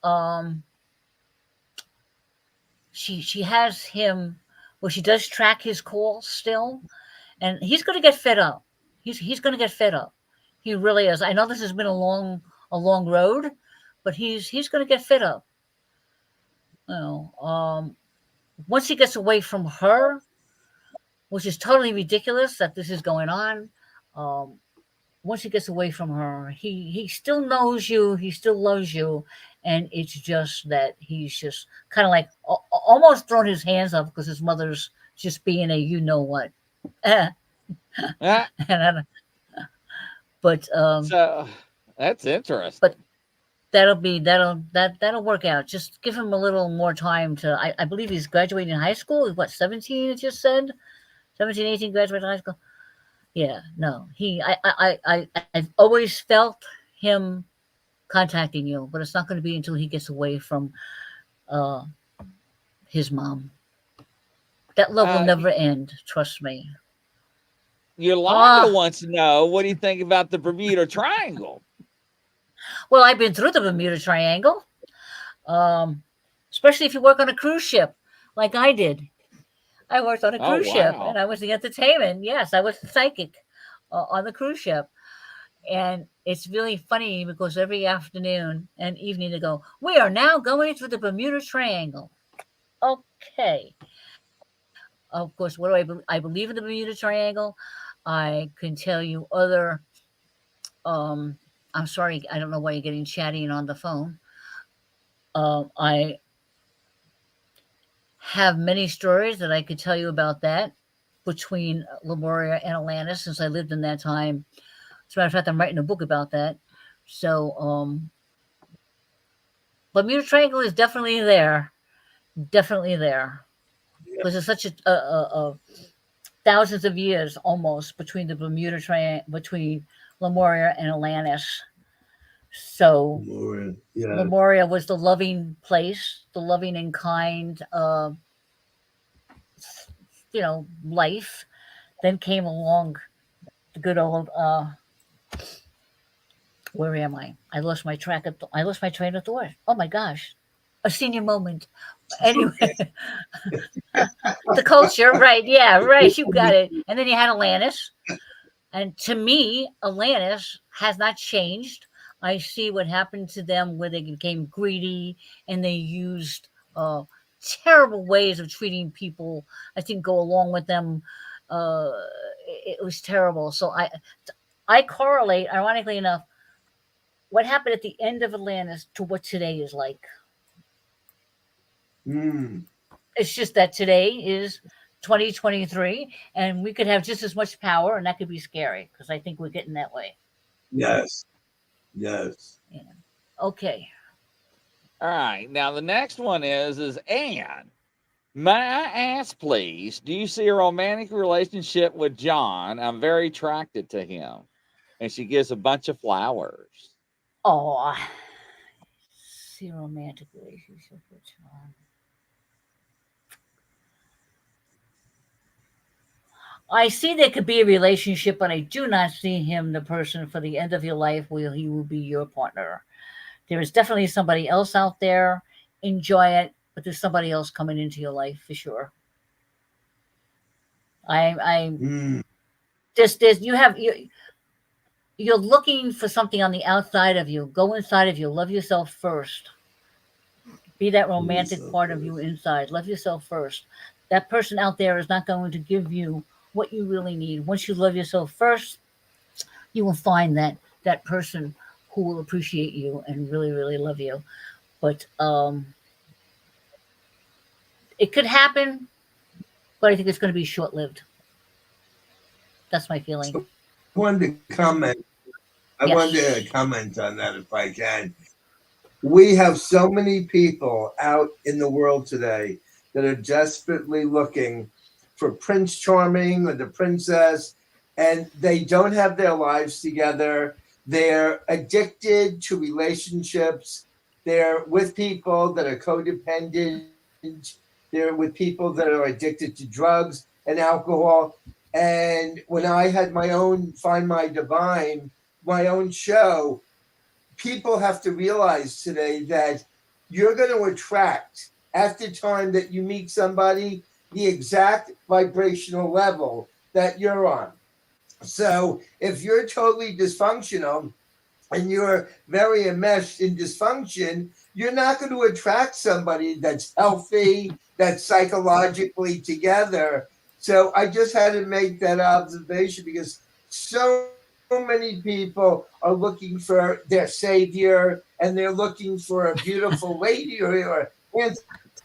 She has him where she does track his calls still, and he's going to get fed up. He's going to get fed up. He really is. I know this has been a long road, but he's going to get fed up. You know, once he gets away from her, which is totally ridiculous that this is going on. Once he gets away from her, he still knows you, he still loves you, and it's just that he's just kind of like almost thrown his hands up because his mother's just being a you know what. But so that's interesting. But that'll work out. Just give him a little more time to. I believe he's graduating high school. What, 17? It just said 17, 18, graduating high school. Yeah, no, I've always felt him contacting you, but it's not going to be until he gets away from his mom. That love will never end. Trust me. Yolanda wants to know, what do you think about the Bermuda Triangle? Well, I've been through the Bermuda Triangle, especially if you work on a cruise ship like I did. I worked on a cruise ship, and I was the entertainment. Yes, I was the psychic on the cruise ship. And it's really funny because every afternoon and evening they go, we are now going through the Bermuda Triangle. Okay. Of course, what do I believe in the Bermuda Triangle. I can tell you other, I'm sorry, I don't know why you're getting chatty and on the phone. I have many stories that I could tell you about that between Lemuria and Atlantis, since I lived in that time. As a matter of fact, I'm writing a book about that. So, Bermuda Triangle is definitely there. Definitely there. Because it's such a thousands of years almost between the Bermuda Triangle, between Lemuria and Atlantis. So Lemuria was the loving place, the loving and kind, life. Then came along the good old. Where am I? I lost my train of thought. Oh my gosh, a senior moment. Anyway, the culture, right? Yeah, right. You got it. And then you had Atlantis, and to me, Atlantis has not changed. I see what happened to them where they became greedy and they used terrible ways of treating people. I think go along with them. It was terrible. So I correlate, ironically enough, what happened at the end of Atlantis to what today is like. It's just that today is 2023 and we could have just as much power, and that could be scary because I think we're getting that way. Yes. Yeah. Okay. All right. Now the next one is Anne. May I ask, please, do you see a romantic relationship with John? I'm very attracted to him. And she gives a bunch of flowers. Oh, see a romantic relationship with John. I see there could be a relationship, but I do not see him the person for the end of your life where he will be your partner. There is definitely somebody else out there. Enjoy it, but there's somebody else coming into your life for sure. You're looking for something on the outside of you. Go inside of you. Love yourself first. Be that romantic part of you inside. Love yourself first. That person out there is not going to give you what you really need. Once you love yourself first, you will find that person who will appreciate you and really, really love you. But it could happen, but I think it's going to be short-lived. That's my feeling. I wanted to comment on that if I can. We have so many people out in the world today that are desperately looking for Prince Charming or the princess, and they don't have their lives together. They're addicted to relationships They're with people that are codependent. They're with people that are addicted to drugs and alcohol. And when I had my own Find My Divine, my own show, people have to realize today that you're going to attract, at the time that you meet somebody, the exact vibrational level that you're on. So if you're totally dysfunctional and you're very enmeshed in dysfunction, you're not going to attract somebody that's healthy, that's psychologically together. So I just had to make that observation because so many people are looking for their savior and they're looking for a beautiful lady or a handsome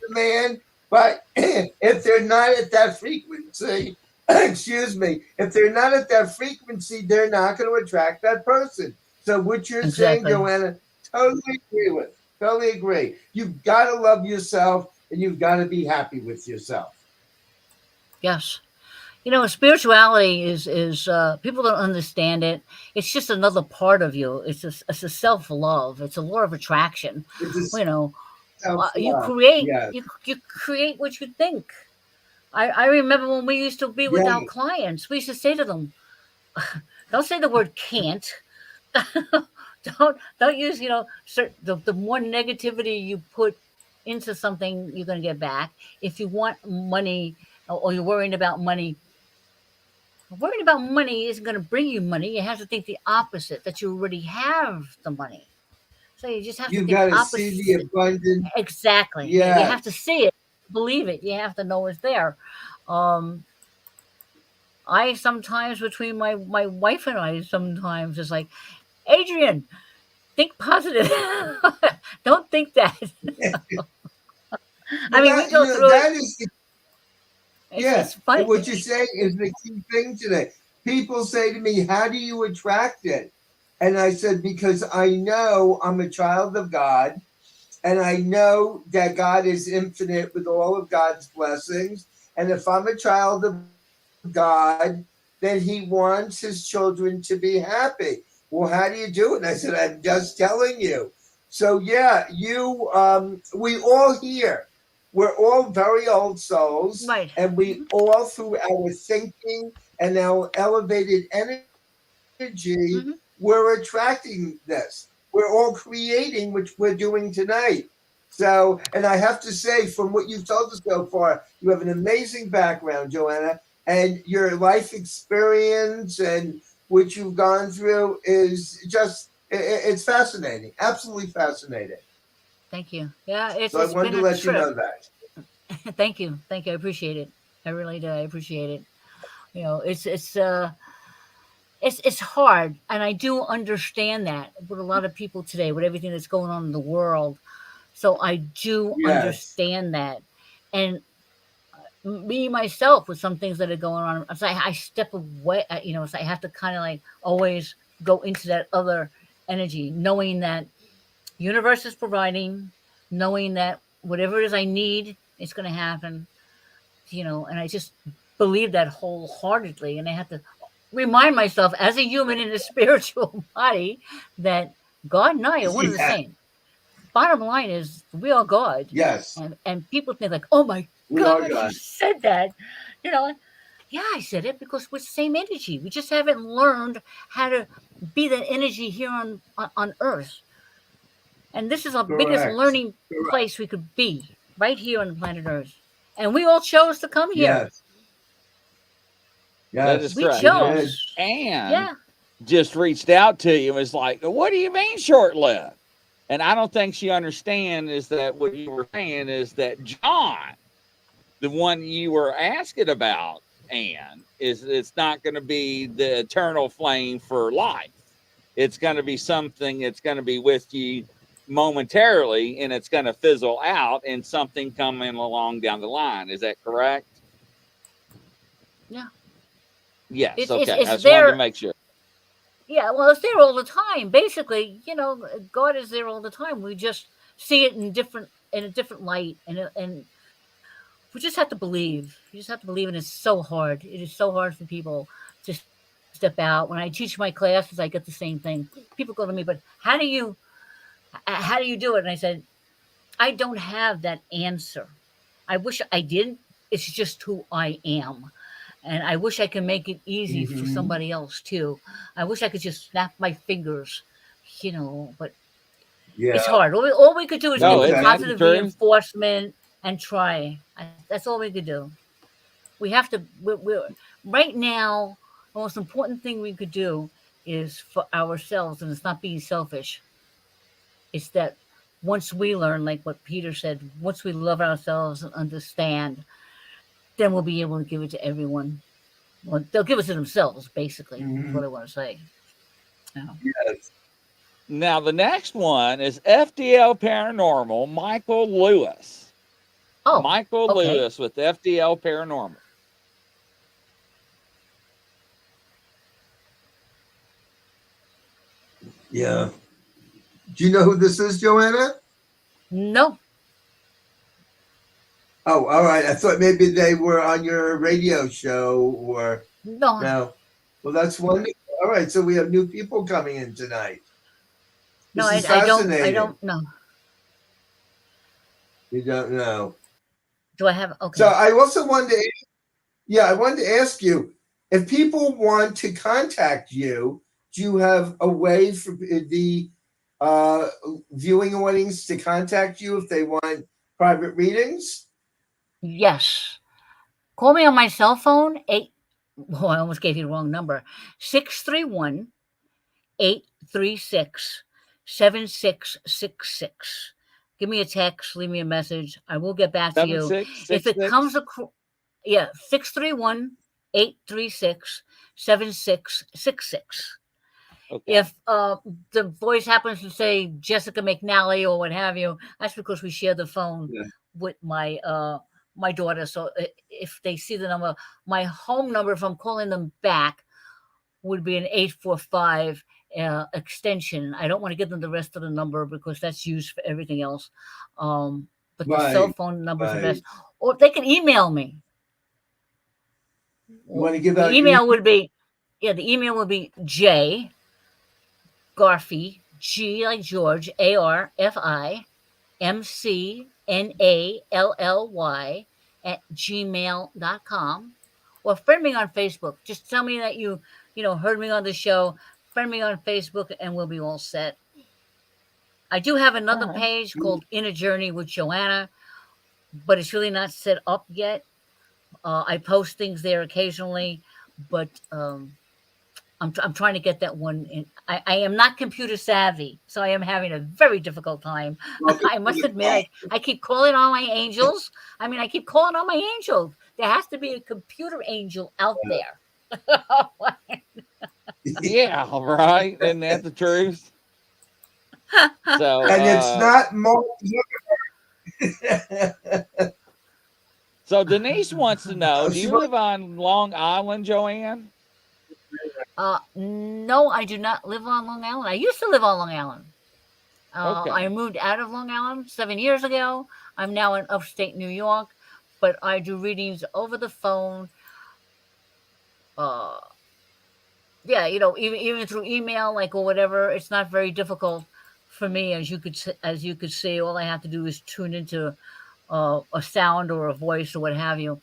man. But if they're not at that frequency, excuse me, if they're not at that frequency, they're not going to attract that person. So what you're saying, Joanna, totally agree with. Totally agree. You've got to love yourself and you've got to be happy with yourself. Yes. You know, spirituality is people don't understand it. It's just another part of you. It's a self love. It's a law of attraction. You know, you create you create what you think. I remember when we used to be with our clients, we used to say to them, "Don't say the word can't." don't use, you know, the more negativity you put into something, you're going to get back. If you want money or you're worrying about money isn't going to bring you money. You have to think the opposite, that you already have the money. So you just have to think got to opposite. see the abundance. Exactly. Yeah. You have to see it, believe it. You have to know it's there. I sometimes, between my wife and I, sometimes it's like, Adrian, think positive. Don't think that. I mean, we go through that it. Is the, it's funny. What you say is the key thing today. People say to me, how do you attract it? And I said, because I know I'm a child of God, and I know that God is infinite with all of God's blessings. And if I'm a child of God, then he wants his children to be happy. Well, how do you do it? And I said, I'm just telling you. So yeah, we all here, we're all very old souls, right. And we all, through our thinking and our elevated energy, we're attracting this. We're all creating, which we're doing tonight. So, and I have to say, from what you've told us so far, you have an amazing background, Joanna, and your life experience and what you've gone through is just, it's fascinating. Absolutely fascinating. Thank you. Yeah, so I wanted to let you know that. Thank you. I appreciate it. I really do. I appreciate it. You know, it's hard, and I do understand that with a lot of people today, with everything that's going on in the world. So I do understand that, and me myself, with some things that are going on, it's like I step away. You know, it's like I have to kind of like always go into that other energy, knowing that universe is providing, knowing that whatever it is I need, it's going to happen. You know, and I just believe that wholeheartedly, and I have to remind myself, as a human in a spiritual body, that God and I are one and the same. Bottom line is, we are God. Yes. And people think like, oh my God, you said that. You know, yeah, I said it because we're the same energy. We just haven't learned how to be that energy here on Earth. And this is our biggest learning place we could be, right here on the planet Earth. And we all chose to come here. That is we correct. chose. And just reached out to you and was like, what do you mean short-lived? And I don't think she understands is that what you were saying is that John, the one you were asking about, Anne, is it's not going to be the eternal flame for life. It's going to be something that's going to be with you momentarily, and it's going to fizzle out, and something coming along down the line. Is that correct? Yeah. Yes. It's I just there, wanted to make sure. Yeah, well, it's there all the time. Basically, you know, God is there all the time. We just see it in a different light, and we just have to believe. You just have to believe, and it's so hard. It is so hard for people to step out. When I teach my classes, I get the same thing. People go to me, but how do you how do you do it? And I said, I don't have that answer. I wish I did. It's just who I am. And I wish I could make it easy for somebody else too. I wish I could just snap my fingers, but it's hard. All we could do is give the positive reinforcement and try. That's all we could do. We have to, we're right now, the most important thing we could do is for ourselves, and it's not being selfish. It's that once we learn, like what Peter said, once we love ourselves and understand, then we'll be able to give it to everyone. Well, they'll give it to themselves, basically, is what I want to say. Yes. Now, the next one is FDL Paranormal, Michael Lewis. Oh, Michael Lewis with FDL Paranormal. Yeah. Do you know who this is, Joanna? No. Oh, all right. I thought maybe they were on your radio show or no. Well, that's wonderful. All right, so we have new people coming in tonight. No, I don't know. You don't know. Do I have? Okay. So I also wanted to ask you, if people want to contact you, do you have a way for the viewing audience to contact you if they want private readings? Yes. Call me on my cell phone. I almost gave you the wrong number. 631-836-7666. Give me a text. Leave me a message. I will get back to you. If it comes across, 631-836-7666. Okay. If the voice happens to say Jessica McNally or what have you, that's because we share the phone with my my daughter. So if they see the number, my home number, if I'm calling them back, would be an 845 extension. I don't want to give them the rest of the number because that's used for everything else. But the cell phone number is the best. Or they can email me. You want to give the email would be, the email would be J Garfy, G like George, ARFI, MCNALLY @gmail.com, or friend me on Facebook. Just tell me that you heard me on the show. Friend me on Facebook, and we'll be all set. I do have another page called Inner Journey with Joanna, but it's really not set up yet. I post things there occasionally, but I'm trying to get that one in. I am not computer savvy, so I am having a very difficult time. I must admit, I keep calling on my angels. I keep calling on my angels. There has to be a computer angel out there. Yeah, right. Isn't that the truth? So, and it's not more. So Denise wants to know, do you live on Long Island, Joanne? No, I do not live on Long Island. I used to live on Long Island. I moved out of Long Island 7 years ago. I'm now in upstate New York, but I do readings over the phone. Even through email, or whatever. It's not very difficult for me, as you could see. All I have to do is tune into a sound or a voice or what have you.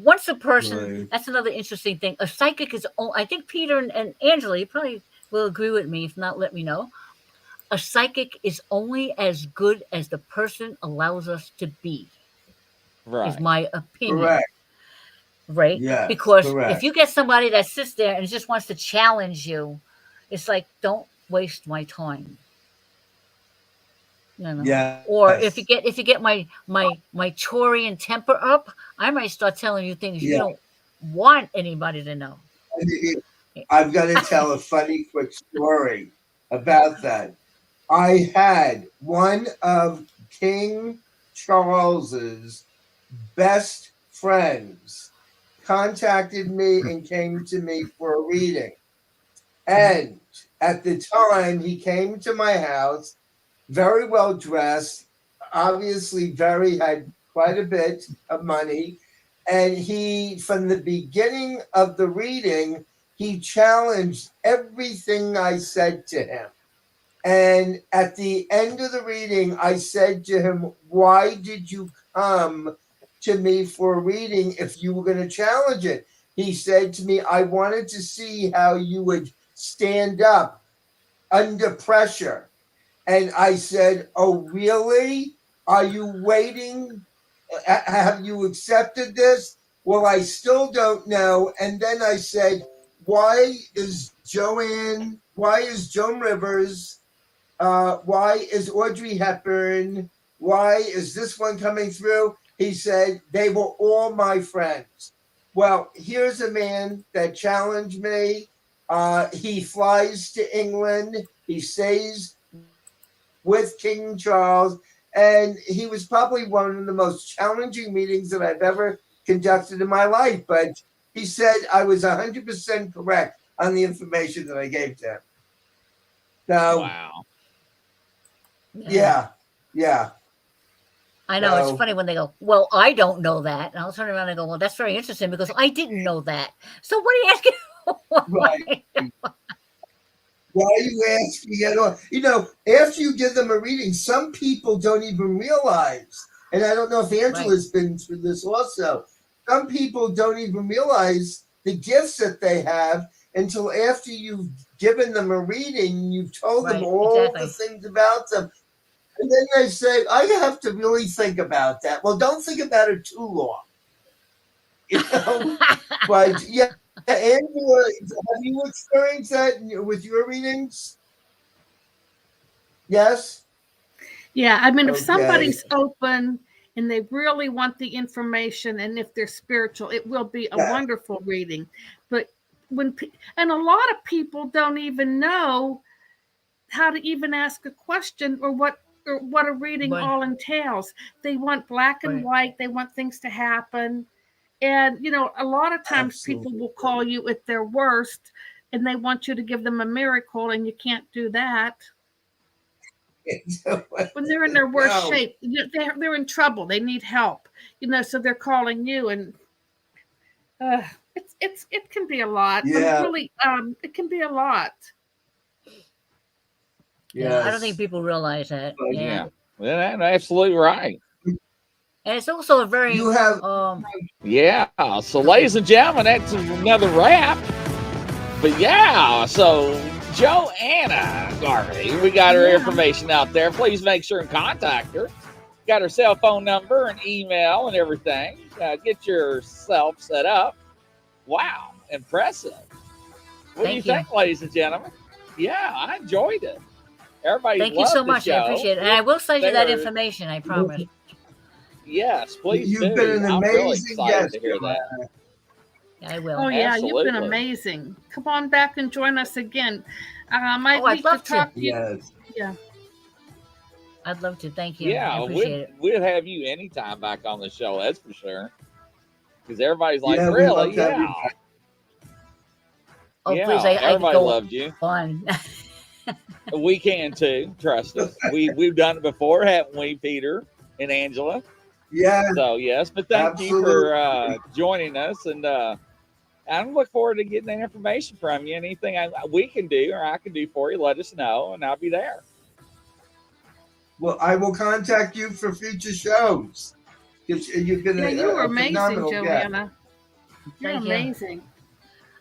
Once a person, that's another interesting thing. A psychic is, I think Peter and Angela, you probably will agree with me. If not, let me know. A psychic is only as good as the person allows us to be. Right. Is my opinion. Correct. Right? Yeah. Because if you get somebody that sits there and just wants to challenge you, it's like, don't waste my time. Yeah. Or if you get my Taurian temper up, I might start telling you things you don't want anybody to know. I've got to tell a funny quick story about that. I had one of King Charles's best friends contacted me and came to me for a reading. And at the time, he came to my house, very well dressed, obviously had quite a bit of money. And he, from the beginning of the reading, he challenged everything I said to him. And at the end of the reading, I said to him, why did you come to me for a reading if you were going to challenge it? He said to me, I wanted to see how you would stand up under pressure. And I said, oh, really? Are you waiting? Have you accepted this? Well, I still don't know. And then I said, why is Joan Rivers, why is Audrey Hepburn, why is this one coming through? He said, they were all my friends. Well, here's a man that challenged me. He flies to England. He stays with King Charles. And he was probably one of the most challenging meetings that I've ever conducted in my life. But he said I was 100% correct on the information that I gave to him. So, wow. Yeah. I know, it's funny when they go, well, I don't know that. And I'll turn around and go, well, that's very interesting because I didn't know that. So what are you asking? Right. Why are you asking at all? After you give them a reading, some people don't even realize, and I don't know if Angela's been through this also, some people don't even realize the gifts that they have until after you've given them a reading, you've told them all the things about them. And then they say, I have to really think about that. Well, don't think about it too long. But yeah, Angela, have you experienced that with your readings? Yes? Yeah, I mean, if somebody's open and they really want the information, and if they're spiritual, it will be a wonderful reading. But and a lot of people don't even know how to even ask a question or what a reading all entails. They want black and white. They want things to happen. And, a lot of times people will call you at their worst and they want you to give them a miracle, and you can't do that. When they're in their worst shape, they're in trouble. They need help, so they're calling you, and it can be a lot. Yeah. Really, it can be a lot. Yeah, I don't think people realize that. Yeah, that's absolutely right. And it's also a very So ladies and gentlemen, that's another wrap. But so Joanna Garvey, we got her information out there. Please make sure and contact her. Got her cell phone number and email and everything. Get yourself set up. Wow, impressive. What do you think, ladies and gentlemen? Yeah, I enjoyed it. Everybody, thank you so much. I appreciate it. And I will send you that information, I promise. Yes, please. You've been an amazing guest to hear that. I will. Oh yeah, you've been amazing. Come on back and join us again. I'd love to talk to you. Yes. Yeah. I'd love to. Thank you. Yeah, I appreciate it. We'll have you anytime back on the show. That's for sure. Because everybody's like, really? Yeah. Oh, please! Everybody loved you. Fun. We can too. Trust us. We've done it before, haven't we, Peter and Angela? Yeah. So yes, but thank you for joining us, and I look forward to getting that information from you. Anything we can do or I can do for you, let us know, and I'll be there. Well, I will contact you for future shows. You've been you were amazing, Joanna. You're amazing.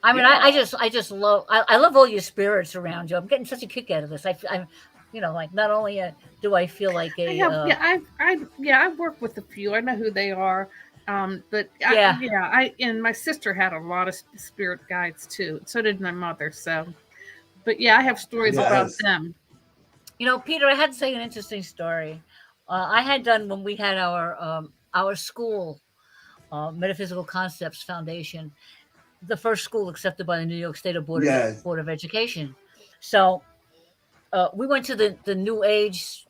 I mean, I just love. I love all your spirits around you. I'm getting such a kick out of this. I'm like not only do I feel like I work with a few. I know who they are. But and my sister had a lot of spirit guides too. So did my mother. So, but I have stories about them. Peter, I had to say an interesting story. I had done when we had our school, Metaphysical Concepts Foundation, the first school accepted by the New York State Board of Education. So we went to the New Age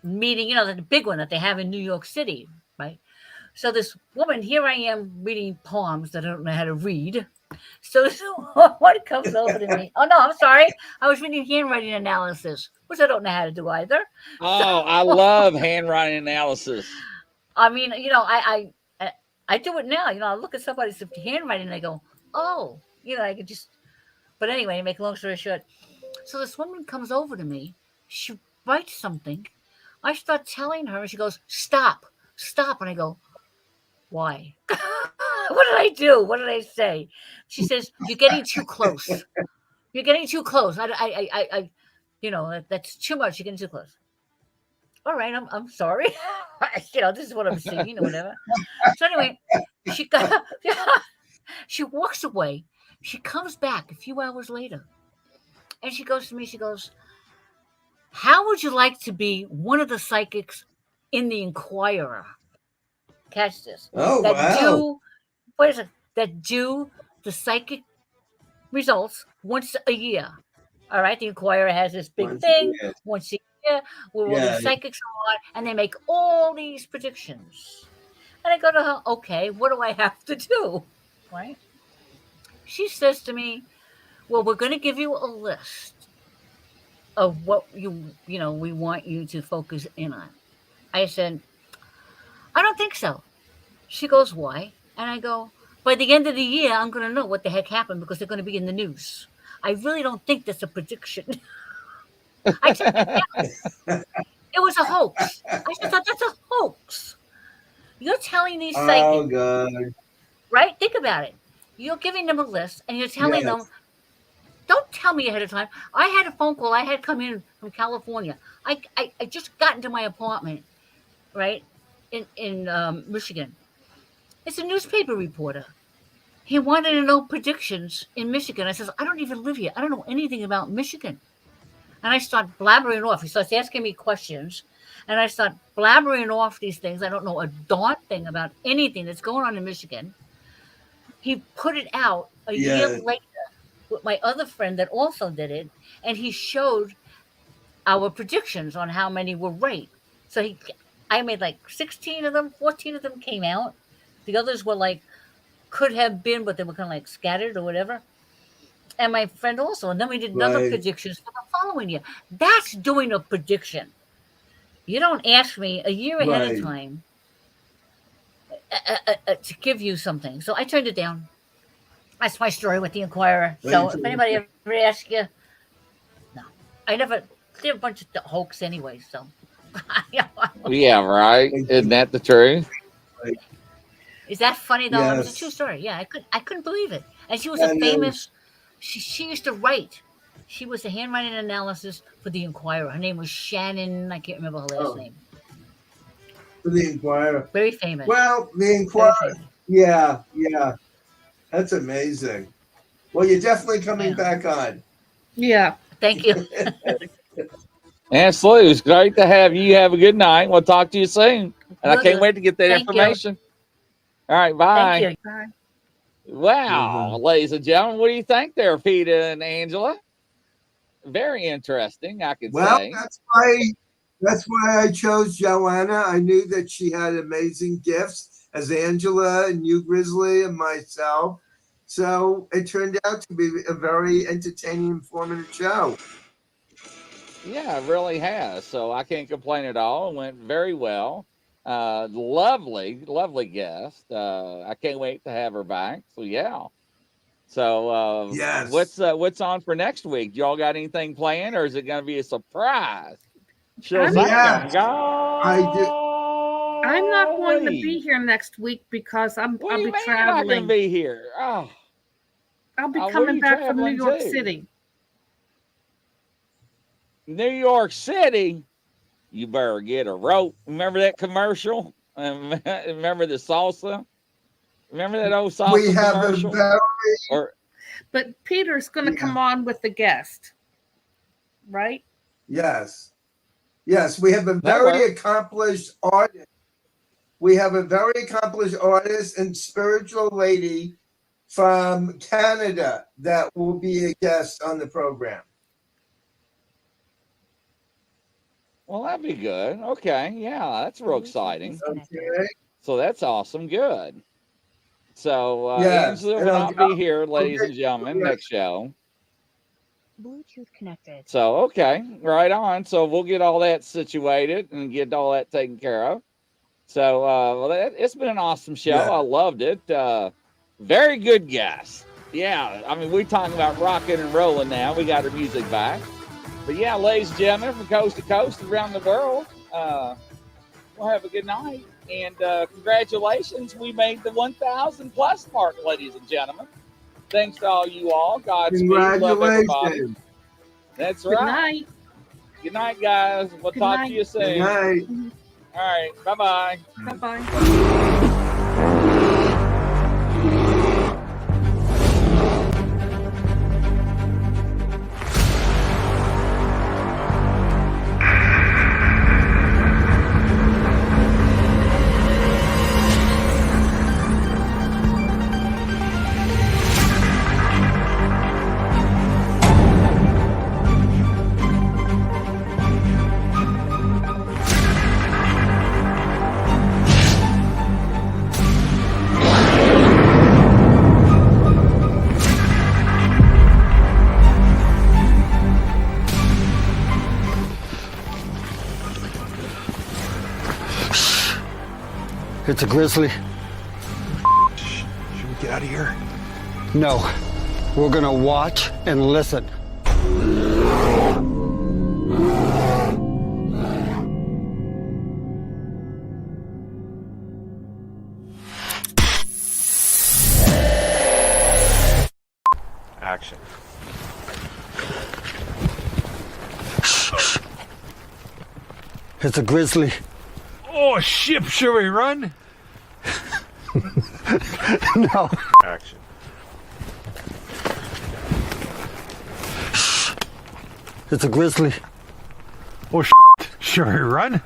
meeting, the big one that they have in New York City, right? So this woman, here I am reading poems that I don't know how to read. So what comes over to me? Oh, no, I'm sorry. I was reading handwriting analysis, which I don't know how to do either. Oh, I love handwriting analysis. I mean, I do it now. I look at somebody's handwriting and I go, oh, I could just. But anyway, to make a long story short, so this woman comes over to me. She writes something. I start telling her, and she goes, "Stop, stop." And I go, "Why?" What did I do? What did I say? She says, "You're getting too close. You're getting too close. That's too much. You're getting too close." All right, I'm sorry. This is what I'm seeing or whatever. So anyway, she got, she walks away. She comes back a few hours later, and she goes to me. She goes, "How would you like to be one of the psychics in the Inquirer?" Catch this. Oh, That wow. do what is it? That do the psychic results once a year. All right, the Inquirer has this big thing once a year where all these psychics are on, and they make all these predictions. And I go to her, "Okay, what do I have to do?" Right? She says to me, "Well, we're going to give you a list of what we want you to focus in on." I said, "I don't think so." She goes, "Why?" And I go, "By the end of the year, I'm going to know what the heck happened because they're going to be in the news. I really don't think that's a prediction." I took it down. It was a hoax. I just thought, that's a hoax. You're telling these psychics, God. right? Think about it. You're giving them a list, and you're telling them, don't tell me ahead of time. I had a phone call. I had come in from California. I just got into my apartment, right, in Michigan. It's a newspaper reporter. He wanted to know predictions in Michigan. I says, "I don't even live here. I don't know anything about Michigan." And I start blabbering off. He starts asking me questions, and I start blabbering off these things. I don't know a darn thing about anything that's going on in Michigan. He put it out a year later with my other friend that also did it, and he showed our predictions on how many were right. So I made like 16 of them, 14 of them came out. The others were like, could have been, but they were kind of like scattered or whatever. And my friend also. And then we did another predictions for the following year. That's doing a prediction. You don't ask me a year ahead of time to give you something. So I turned it down. That's my story with the Inquirer. So if anybody ever asks you, no. I never, they're a bunch of hoax anyway, so. Yeah, right. Isn't that the truth? Is that funny though? It was a true story. Yeah, I couldn't believe it. And she was a famous. She used to write. She was a handwriting analysis for the Inquirer. Her name was Shannon. I can't remember her last name. For the Inquirer. Very famous. Well, the Inquirer. Yeah. That's amazing. Well, you're definitely coming back on. Yeah. Thank you. Absolutely. It's great to have you. Have a good night. We'll talk to you soon. And I can't wait to get that information. All right. Bye. Thank you. Bye. Wow. Ladies and gentlemen, what do you think there, Peter and Angela? Very interesting, I could say. Well, that's why I chose Joanna. I knew that she had amazing gifts, as Angela and you, Grizzly, and myself. So it turned out to be a very entertaining, informative show. Yeah, it really has. So I can't complain at all. It went very well. Lovely guest. I can't wait to have her back. So yeah. So what's on for next week? Y'all got anything planned, or is it going to be a surprise? I do. I'm not going to be here next week because I'll be traveling. You're not going to be here. Oh, I'll be coming back from New York City. New York City. You better get a rope. Remember that commercial? Remember the salsa? Remember that old salsa we have commercial? But Peter's going to come on with the guest, right? Yes. We have a very accomplished artist. We have a very accomplished artist and spiritual lady from Canada that will be a guest on the program. Well, that'd be good. Okay. Yeah, that's real exciting. Okay. So that's awesome. Good. So Angela will not be here, ladies and gentlemen, next show. Bluetooth connected. So, okay. Right on. So we'll get all that situated and get all that taken care of. So it's been an awesome show. Yeah. I loved it. Very good guest. Yeah. I mean, we're talking about rocking and rolling now. We got our music back. But yeah, ladies and gentlemen, from coast to coast around the world, we'll have a good night. And congratulations, we made the 1,000 plus mark, ladies and gentlemen. Thanks to all you all. Godspeed. Love everybody. That's right. Good night. Good night, guys. We'll talk to you soon. Good night. All right. Bye-bye. Bye-bye. It's a grizzly. Should we get out of here? No, we're gonna watch and listen. Action. It's a grizzly. Oh, shit, should we run? No. Action. It's a grizzly. Oh, shit, should we run?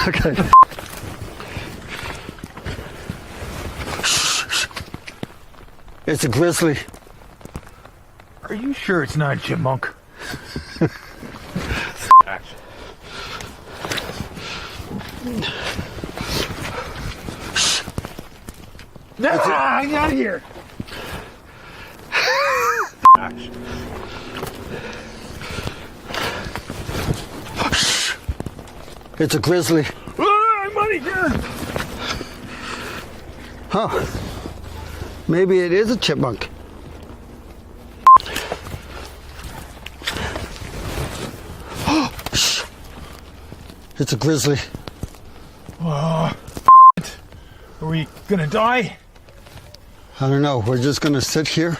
Okay. It's a grizzly. Are you sure it's not a chipmunk? Action. No, I'm out of here. Action. It's a grizzly. I'm out of here. Huh. Maybe it is a chipmunk. It's a grizzly. Are we gonna die? I don't know. We're just gonna sit here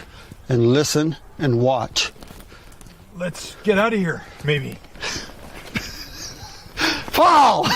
and listen and watch. Let's get out of here, maybe. Fall!